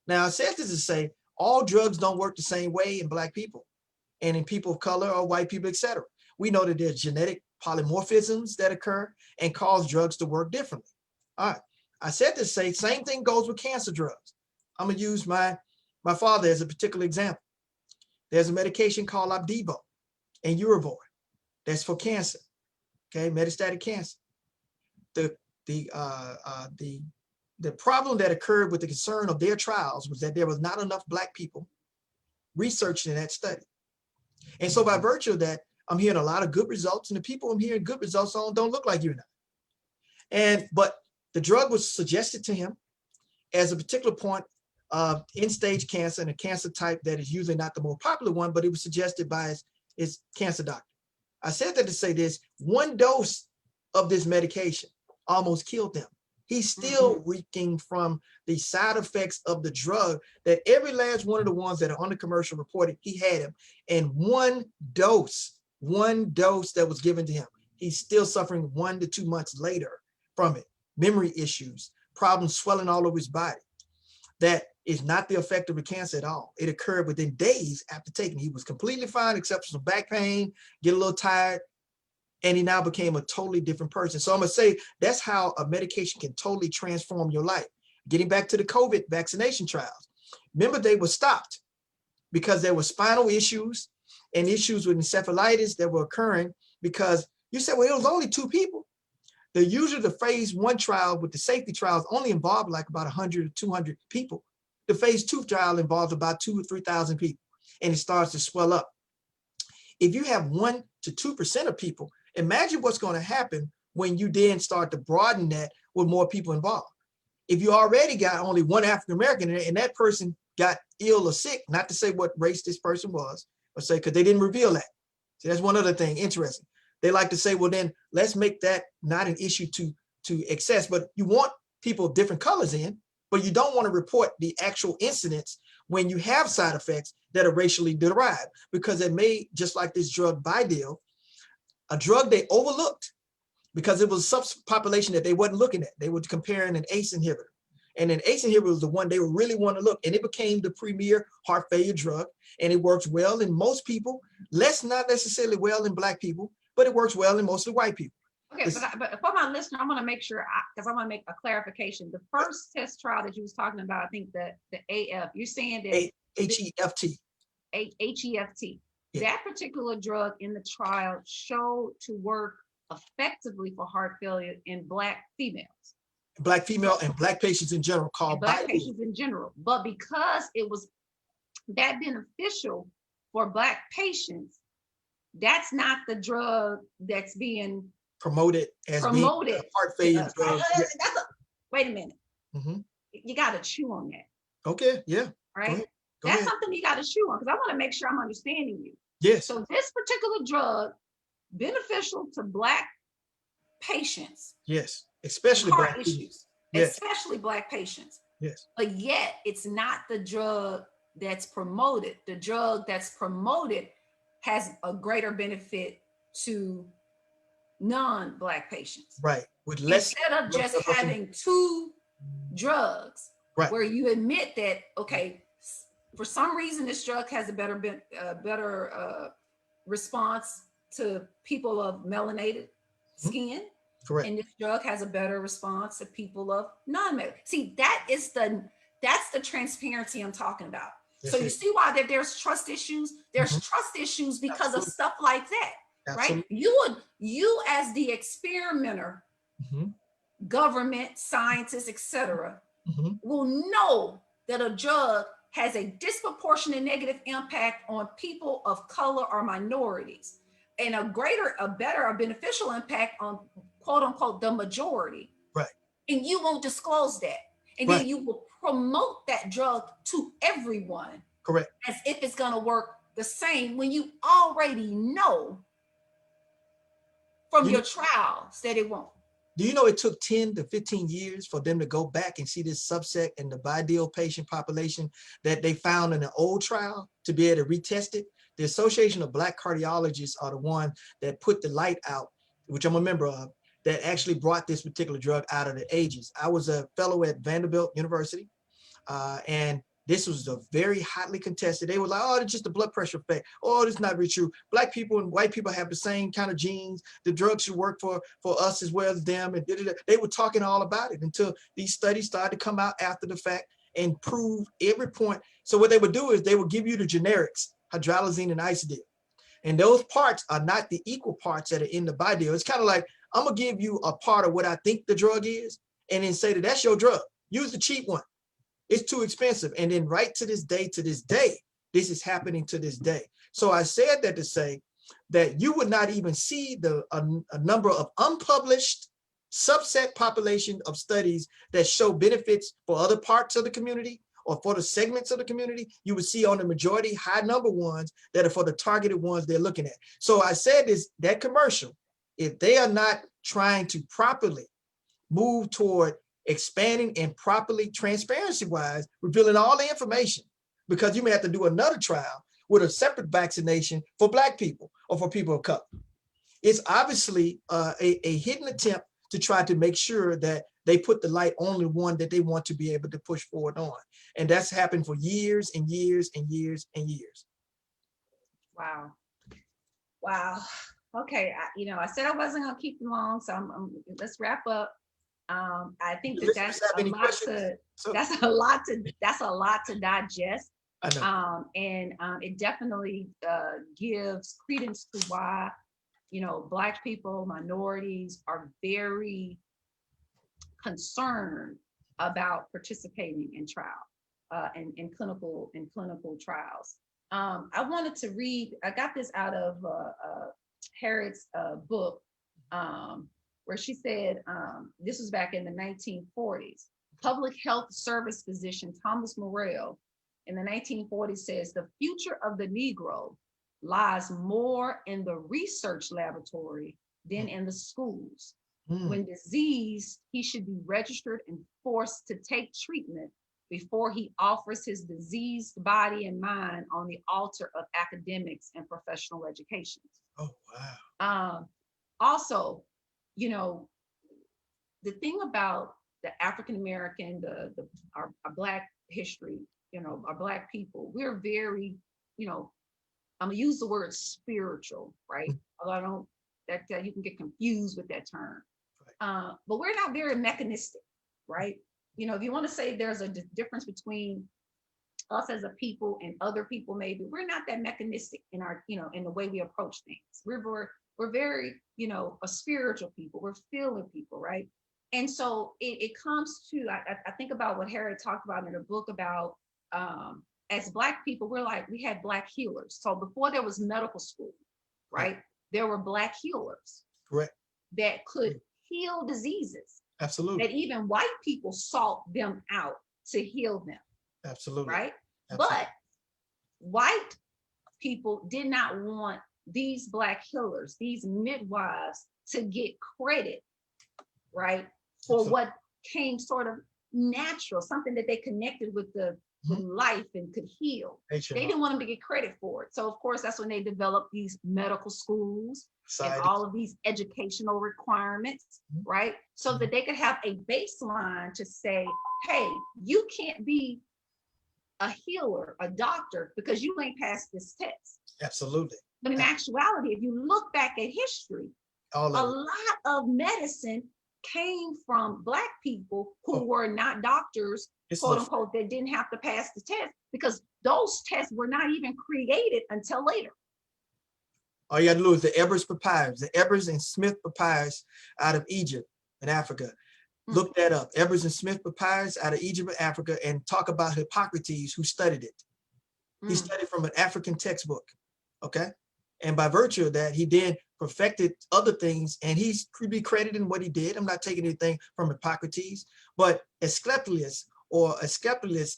Now, I said this to say all drugs don't work the same way in black people and in people of color or white people, etc. We know that there's genetic polymorphisms that occur and cause drugs to work differently. All right. I said this to say same thing goes with cancer drugs. I'm gonna use my father as a particular example. There's a medication called Opdivo and Urivor that's for cancer, okay, metastatic cancer. The The problem that occurred with the concern of their trials was that there was not enough Black people researching in that study. And so by virtue of that, I'm hearing a lot of good results, and the people I'm hearing good results on don't look like you and I. But the drug was suggested to him as a particular point of end-stage cancer, and a cancer type that is usually not the more popular one, but it was suggested by his cancer doctor. I said that to say this: one dose of this medication almost killed him. He's still reeking from the side effects of the drug, that every last one of the ones that are on the commercial reported he had him. And one dose that was given to him, he's still suffering 1 to 2 months later from it. Memory issues, problems swelling all over his body. That is not the effect of the cancer at all. It occurred within days after taking it. He was completely fine except for some back pain, get a little tired, and he now became a totally different person. So I'm gonna say that's how a medication can totally transform your life. Getting back to the COVID vaccination trials, remember they were stopped because there were spinal issues and issues with encephalitis that were occurring, because you said, well, it was only 2 people. Usually the phase 1 trial with the safety trials only involved like about 100 or 200 people. The phase 2 trial involves about 2,000 or 3,000 people, and it starts to swell up. If you have 1 to 2% of people, imagine what's going to happen when you then start to broaden that with more people involved. If you already got only 1 African American and that person got ill or sick, not to say what race this person was, but say, because they didn't reveal that. See, that's one other thing interesting. They like to say, well, then let's make that not an issue to excess, but you want people of different colors in, but you don't want to report the actual incidents when you have side effects that are racially derived, because it may, just like this drug Bidil, a drug they overlooked because it was a subpopulation that they wasn't looking at. They were comparing an ACE inhibitor. And an ACE inhibitor was the one they really want to look, and it became the premier heart failure drug, and it works well in most people, not necessarily well in Black people, but it works well in mostly white people. Okay, but for my listener, I want to make sure, because I want to make a clarification. The first test trial that you was talking about, I think the AF, you're saying that HEFT. HEFT. Yeah. That particular drug in the trial showed to work effectively for heart failure in Black females. Black female and Black patients in general, called Black patients in general. But because it was that beneficial for Black patients, that's not the drug that's being promoted as being a heart failure drug. Wait a minute. You got to chew on that. Okay, yeah. Right? That's something you got to chew on, because I want to make sure I'm understanding you. Yes. So this particular drug, beneficial to Black patients. Yes, especially heart Black issues. Yes. Especially Black patients. Yes. But yet it's not the drug that's promoted. The drug that's promoted has a greater benefit to non-Black patients. Right. With less, instead of just having 2 drugs, right, where you admit that, okay, for some reason this drug has a better response to people of melanated skin. Correct. And this drug has a better response to people of non-melanated. See, that's the transparency I'm talking about. Yes, so you see why there's trust issues. There's trust issues because of stuff like that. Absolutely. Right? You as the experimenter, government, scientists, etc., will know that a drug has a disproportionate negative impact on people of color or minorities, and a better or beneficial impact on quote unquote the majority. Right. And you won't disclose that. And then you will promote that drug to everyone. Correct. As if it's going to work the same, when you already know from your trials that it won't. Do you know it took 10 to 15 years for them to go back and see this subset in the Bidil patient population that they found in an old trial to be able to retest it? The Association of Black Cardiologists are the one that put the light out, which I'm a member of, that actually brought this particular drug out of the ages. I was a fellow at Vanderbilt University, and this was a very hotly contested. They were like, oh, it's just a blood pressure effect. Oh, it's not really true. Black people and white people have the same kind of genes. The drug should work for us as well as them. And they were talking all about it until these studies started to come out after the fact and prove every point. So what they would do is they would give you the generics, hydralazine and isodil. And those parts are not the equal parts that are in the Bidil. It's kind of like, I'm gonna give you a part of what I think the drug is, and then say that that's your drug. Use the cheap one. It's too expensive. And then right to this day, this is happening to this day. So I said that to say that you would not even see a number of unpublished subset population of studies that show benefits for other parts of the community or for the segments of the community. You would see on the majority high number ones that are for the targeted ones they're looking at. So I said this, that commercial, if they are not trying to properly move toward expanding and properly transparency wise, revealing all the information, because you may have to do another trial with a separate vaccination for Black people or for people of color. It's obviously a hidden attempt to try to make sure that they put the light on the one that they want to be able to push forward on. And that's happened for years and years and years and years. Wow. Wow. Okay. I said I wasn't going to keep them long, so let's wrap up. I think that's a lot to digest. I know. It definitely gives credence to why, Black people, minorities are very concerned about participating in trial, in clinical trials. I wanted to read. I got this out of Harriet's book, where she said, this was back in the 1940s. Public health service physician Thomas Morrell in the 1940s says the future of the Negro lies more in the research laboratory than in the schools. When diseased, he should be registered and forced to take treatment before he offers his diseased body and mind on the altar of academics and professional education. Oh, wow. Also, the thing about the African American, our Black history, our Black people, we're very, I'm gonna use the word spiritual, right? Although I don't, that you can get confused with that term. But we're not very mechanistic, right? If you want to say there's a difference between us as a people and other people, maybe we're not that mechanistic in our, in the way we approach things. We're very, a spiritual people. We're feeling people, right? And so it comes to, I think about what Harriet talked about in her book about, as Black people, we had Black healers. So before there was medical school, right? There were Black healers. Correct. That could heal diseases. Absolutely. That even white people sought them out to heal them. Absolutely. Right? Absolutely. But white people did not want these Black healers, these midwives, to get credit, right, for Absolutely. What came sort of natural, something that they connected with with life and could heal. They didn't want them to get credit for it. So of course, that's when they developed these medical schools and all of these educational requirements, right? So that they could have a baseline to say, hey, you can't be a healer, a doctor, because you ain't passed this test. Absolutely. But in actuality, if you look back at history, a lot of medicine came from Black people who were not doctors, quote unquote, that didn't have to pass the test, because those tests were not even created until later. All you got to do is the Ebers papyrus, the Ebers and Smith papyrus out of Egypt and Africa. Look that up. Ebers and Smith papyrus out of Egypt and Africa, and talk about Hippocrates, who studied it. He studied from an African textbook, okay? And by virtue of that, he then perfected other things, and he could be credited in what he did. I'm not taking anything from Hippocrates, but Asclepius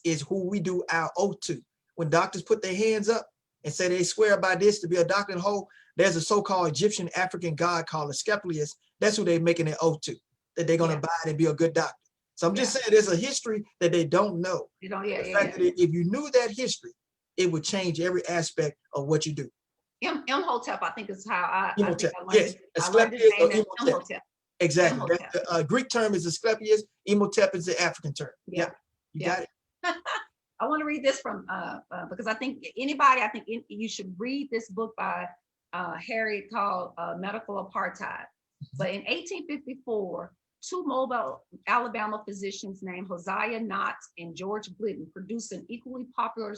is who we do our oath to. When doctors put their hands up and say they swear by this to be a doctor and whole, there's a so-called Egyptian African god called Asclepius. That's who they're making an oath to, that they're going to abide and be a good doctor. So I'm just saying there's a history that they don't know. The fact that if you knew that history, it would change every aspect of what you do. Imhotep, I think is how I learned, yes, Asclepius or Imhotep. Exactly. The Greek term is Asclepius. Imhotep is the African term. Yeah, you got it. I want to read this from because I think you should read this book by Harriet called Medical Apartheid. But in 1854, two Mobile, Alabama physicians named Hosea Knott and George Glidden produced an equally popular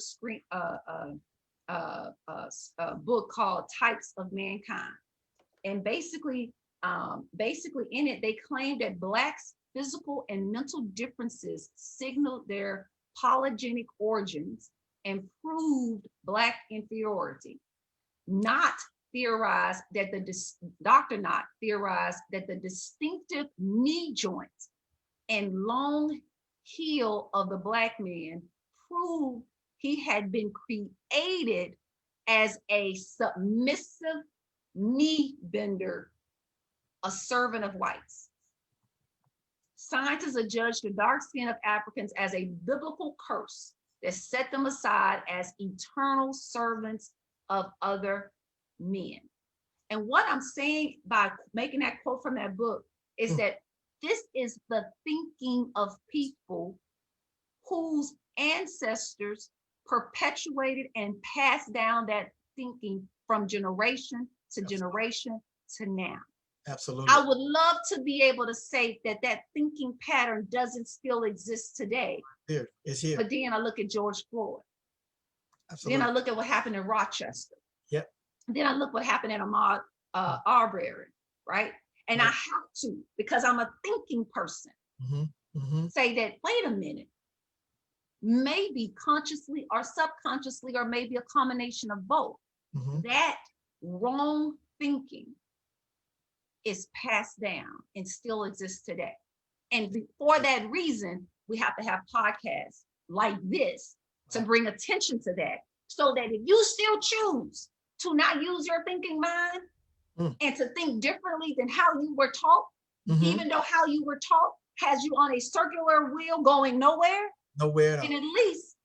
book called Types of Mankind. And basically in it, they claimed that Black physical and mental differences signaled their polygenic origins and proved Black inferiority. Not theorized that Dr. Knott theorized that the distinctive knee joints and long heel of the Black man proved he had been created as a submissive knee bender, a servant of whites. Scientists adjudged the dark skin of Africans as a biblical curse that set them aside as eternal servants of other men. And what I'm saying by making that quote from that book is that this is the thinking of people whose ancestors perpetuated and passed down that thinking from generation to generation to now. Absolutely. I would love to be able to say that that thinking pattern doesn't still exist today. Here, it's here. But then I look at George Floyd. Absolutely. Then I look at what happened in Rochester. Yep. Then I look what happened in Ahmaud Arbery, right? And I have to, because I'm a thinking person, say that, wait a minute, maybe consciously or subconsciously, or maybe a combination of both, that wrong thinking is passed down and still exists today. And for that reason, we have to have podcasts like this to bring attention to that, so that if you still choose to not use your thinking mind and to think differently than how you were taught, even though how you were taught has you on a circular wheel going nowhere, nowhere, and at least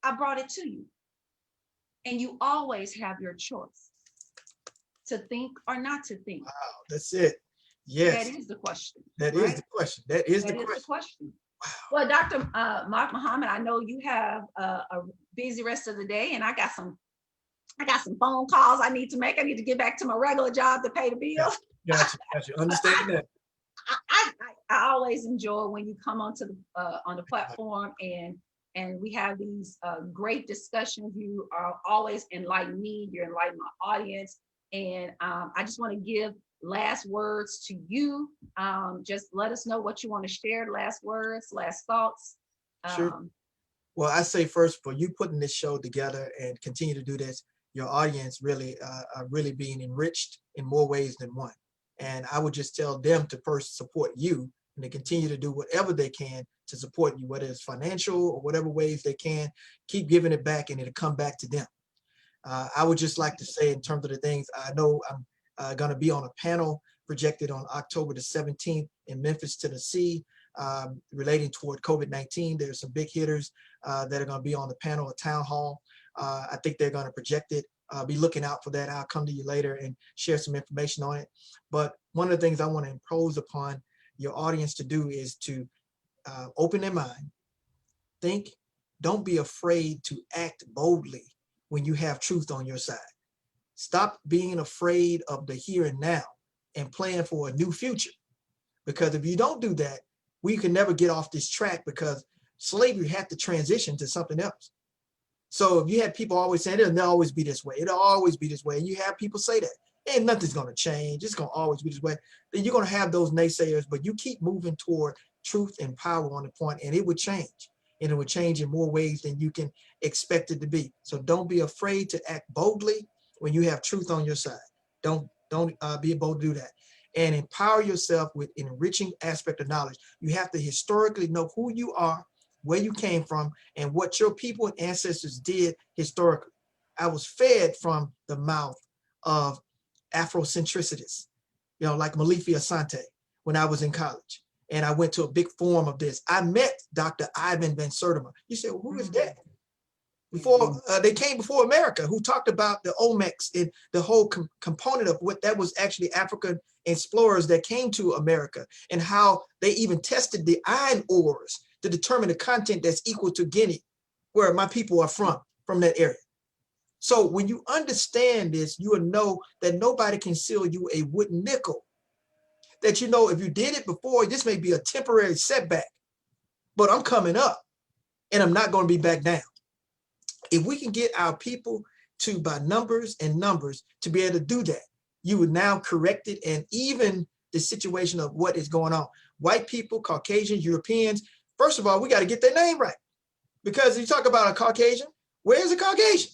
I brought it to you. And you always have your choice to think or not to think. Wow, that's it. Yes. That is the question. That is the question. That is the question. Wow. Well, Dr. Mark Muhammad, I know you have a busy rest of the day, and I got some phone calls I need to make. I need to get back to my regular job to pay the bills. Gotcha. Understand that. I always enjoy when you come onto the on the platform and we have these great discussions. You are always enlightening me. You're enlightening my audience, and I just want to give last words to you. Just let us know what you want to share. Last words, last thoughts. Sure. Well, I say first, for you putting this show together and continue to do this, your audience really are really being enriched in more ways than one. And I would just tell them to first support you and to continue to do whatever they can to support you, whether it's financial or whatever ways they can. Keep giving it back, and it'll come back to them. I would just like to say, in terms of the things, I know I'm going to be on a panel projected on October the 17th in Memphis, Tennessee, relating toward COVID-19. There's some big hitters that are going to be on the panel at Town Hall. I think they're going to project it. Be looking out for that. I'll come to you later and share some information on it. But one of the things I want to impose upon your audience to do is to open their mind, think, don't be afraid to act boldly when you have truth on your side. Stop being afraid of the here and now and plan for a new future. Because if you don't do that, we can never get off this track, because slavery had to transition to something else. So if you had people always saying it'll always be this way, it'll always be this way, and you have people say that, and nothing's going to change, it's going to always be this way, then you're going to have those naysayers. But you keep moving toward truth and power on the point, and it would change. And it would change in more ways than you can expect it to be. So don't be afraid to act boldly when you have truth on your side. Don't be bold to do that. And empower yourself with enriching aspect of knowledge. You have to historically know who you are, where you came from, and what your people and ancestors did historically. I was fed from the mouth of Afrocentricities, like Malifi Asante when I was in college. And I went to a big forum of this. I met Dr. Ivan Van Sertima. You say, well, who is that? Before they came before America, who talked about the Olmecs and the whole component of what that was actually African explorers that came to America, and how they even tested the iron ores to determine the content that's equal to Guinea, where my people are from that area. So when you understand this, you will know that nobody can sell you a wooden nickel. That if you did it before, this may be a temporary setback, but I'm coming up and I'm not going to be back down. If we can get our people to, by numbers and numbers, to be able to do that, you would now correct it and even the situation of what is going on. White people, Caucasians, Europeans, first of all, we got to get their name right. Because you talk about a Caucasian, where's a Caucasian?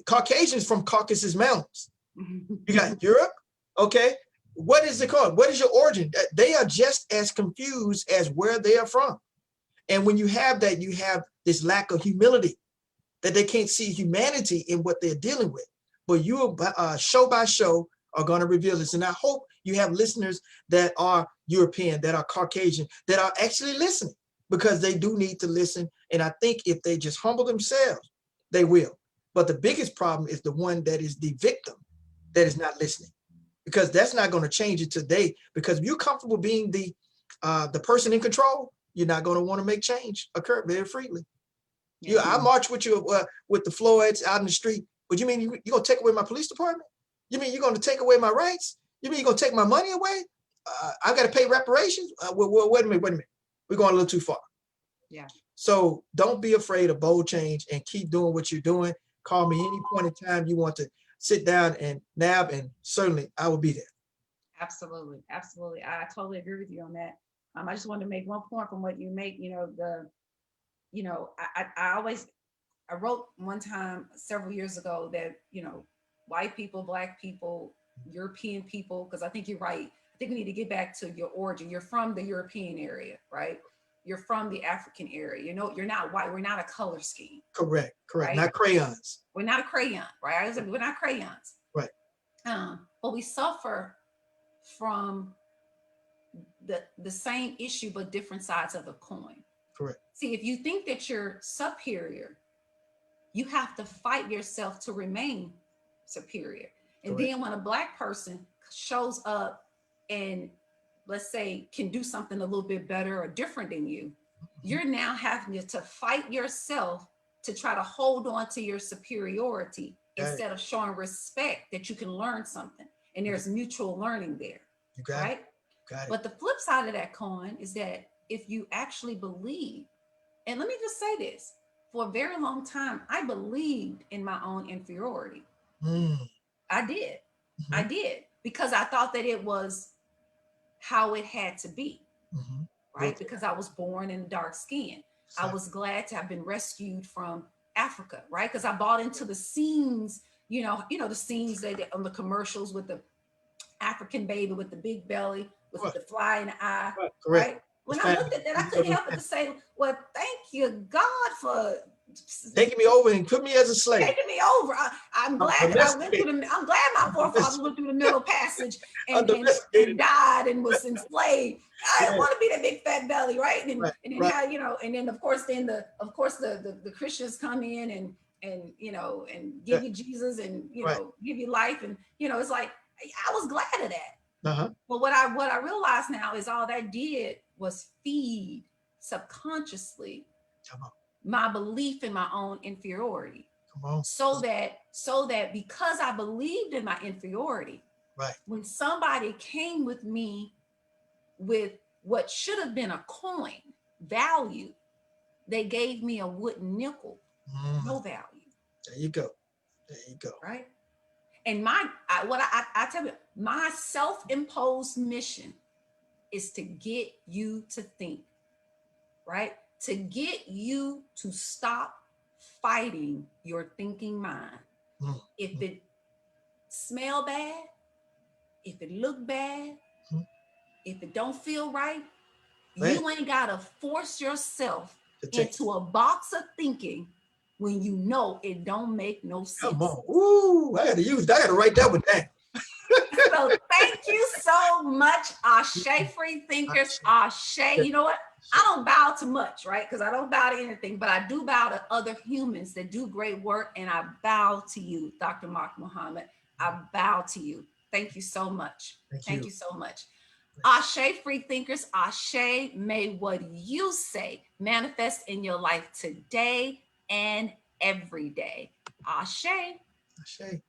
Caucasians from Caucasus Mountains. You got Europe, okay? What is it called? What is your origin? They are just as confused as where they are from. And when you have that, you have this lack of humility, that they can't see humanity in what they're dealing with. But you, show by show, are going to reveal this. And I hope you have listeners that are European, that are Caucasian, that are actually listening, because they do need to listen. And I think if they just humble themselves, they will. But the biggest problem is the one that is the victim that is not listening, because that's not going to change it today. Because if you're comfortable being the person in control, you're not going to want to make change occur very freely. Yeah. I march with you with the Floyds out in the street. But you mean you're going to take away my police department? You mean you're going to take away my rights? You mean you're going to take my money away? I got to pay reparations? Wait a minute. We're going a little too far. Yeah. So don't be afraid of bold change and keep doing what you're doing. Call me any point in time you want to sit down and nab, and certainly I will be there. Absolutely. Absolutely. I totally agree with you on that. I just wanted to make one point from what you make, I wrote one time several years ago that, white people, Black people, European people, because I think you're right. I think we need to get back to your origin. You're from the European area, right? You're from the African area. You're not white. We're not a color scheme. Correct. Right? Not crayons. We're not a crayon, right? I said we're not crayons. Right. But we suffer from the same issue, but different sides of the coin. Correct. See, if you think that you're superior, you have to fight yourself to remain superior. And Correct. then when a Black person shows up and, let's say, can do something a little bit better or different than you, you're now having to fight yourself to try to hold on to your superiority instead of showing respect that you can learn something. And there's mutual learning there. You got right? it. Got it. But the flip side of that coin is that if you actually believe, and let me just say this, for a very long time, I believed in my own inferiority. I did. I did, because I thought that it was how it had to be, right? Because I was born in dark skin. I was glad to have been rescued from Africa, right? Because I bought into the scenes, the scenes that on the commercials with the African baby with the big belly, with the fly in the eye, right? When I looked at that, I couldn't help but to say, well, thank you, God, for taking me over and put me as a slave. Taking me over. I'm glad that I went through I'm glad my forefathers went through the Middle Passage and died and was enslaved. I didn't want to be that big fat belly, right? And then how, and then of course the Christians come in and give you Jesus and give you life, and it's like I was glad of that. But what I realize now is all that did was feed subconsciously my belief in my own inferiority. So that because I believed in my inferiority, when somebody came with me with what should have been a coin value, they gave me a wooden nickel, no value. There you go. Right. And I tell you, my self-imposed mission is to get you to think, right? To get you to stop fighting your thinking mind. If it smell bad, if it look bad, if it don't feel right, you ain't gotta force yourself into a box of thinking when you know it don't make no sense. Come on. Ooh, I gotta write that one down. So thank you so much, Ashe Free Thinkers. Ashe. You know what? I don't bow to much, right? Because I don't bow to anything, but I do bow to other humans that do great work. And I bow to you, Dr. Mark Muhammad. I bow to you. Thank you so much. Thank you so much. Ashe Free Thinkers. Ashe, may what you say manifest in your life today and every day. Ashe. Ashe.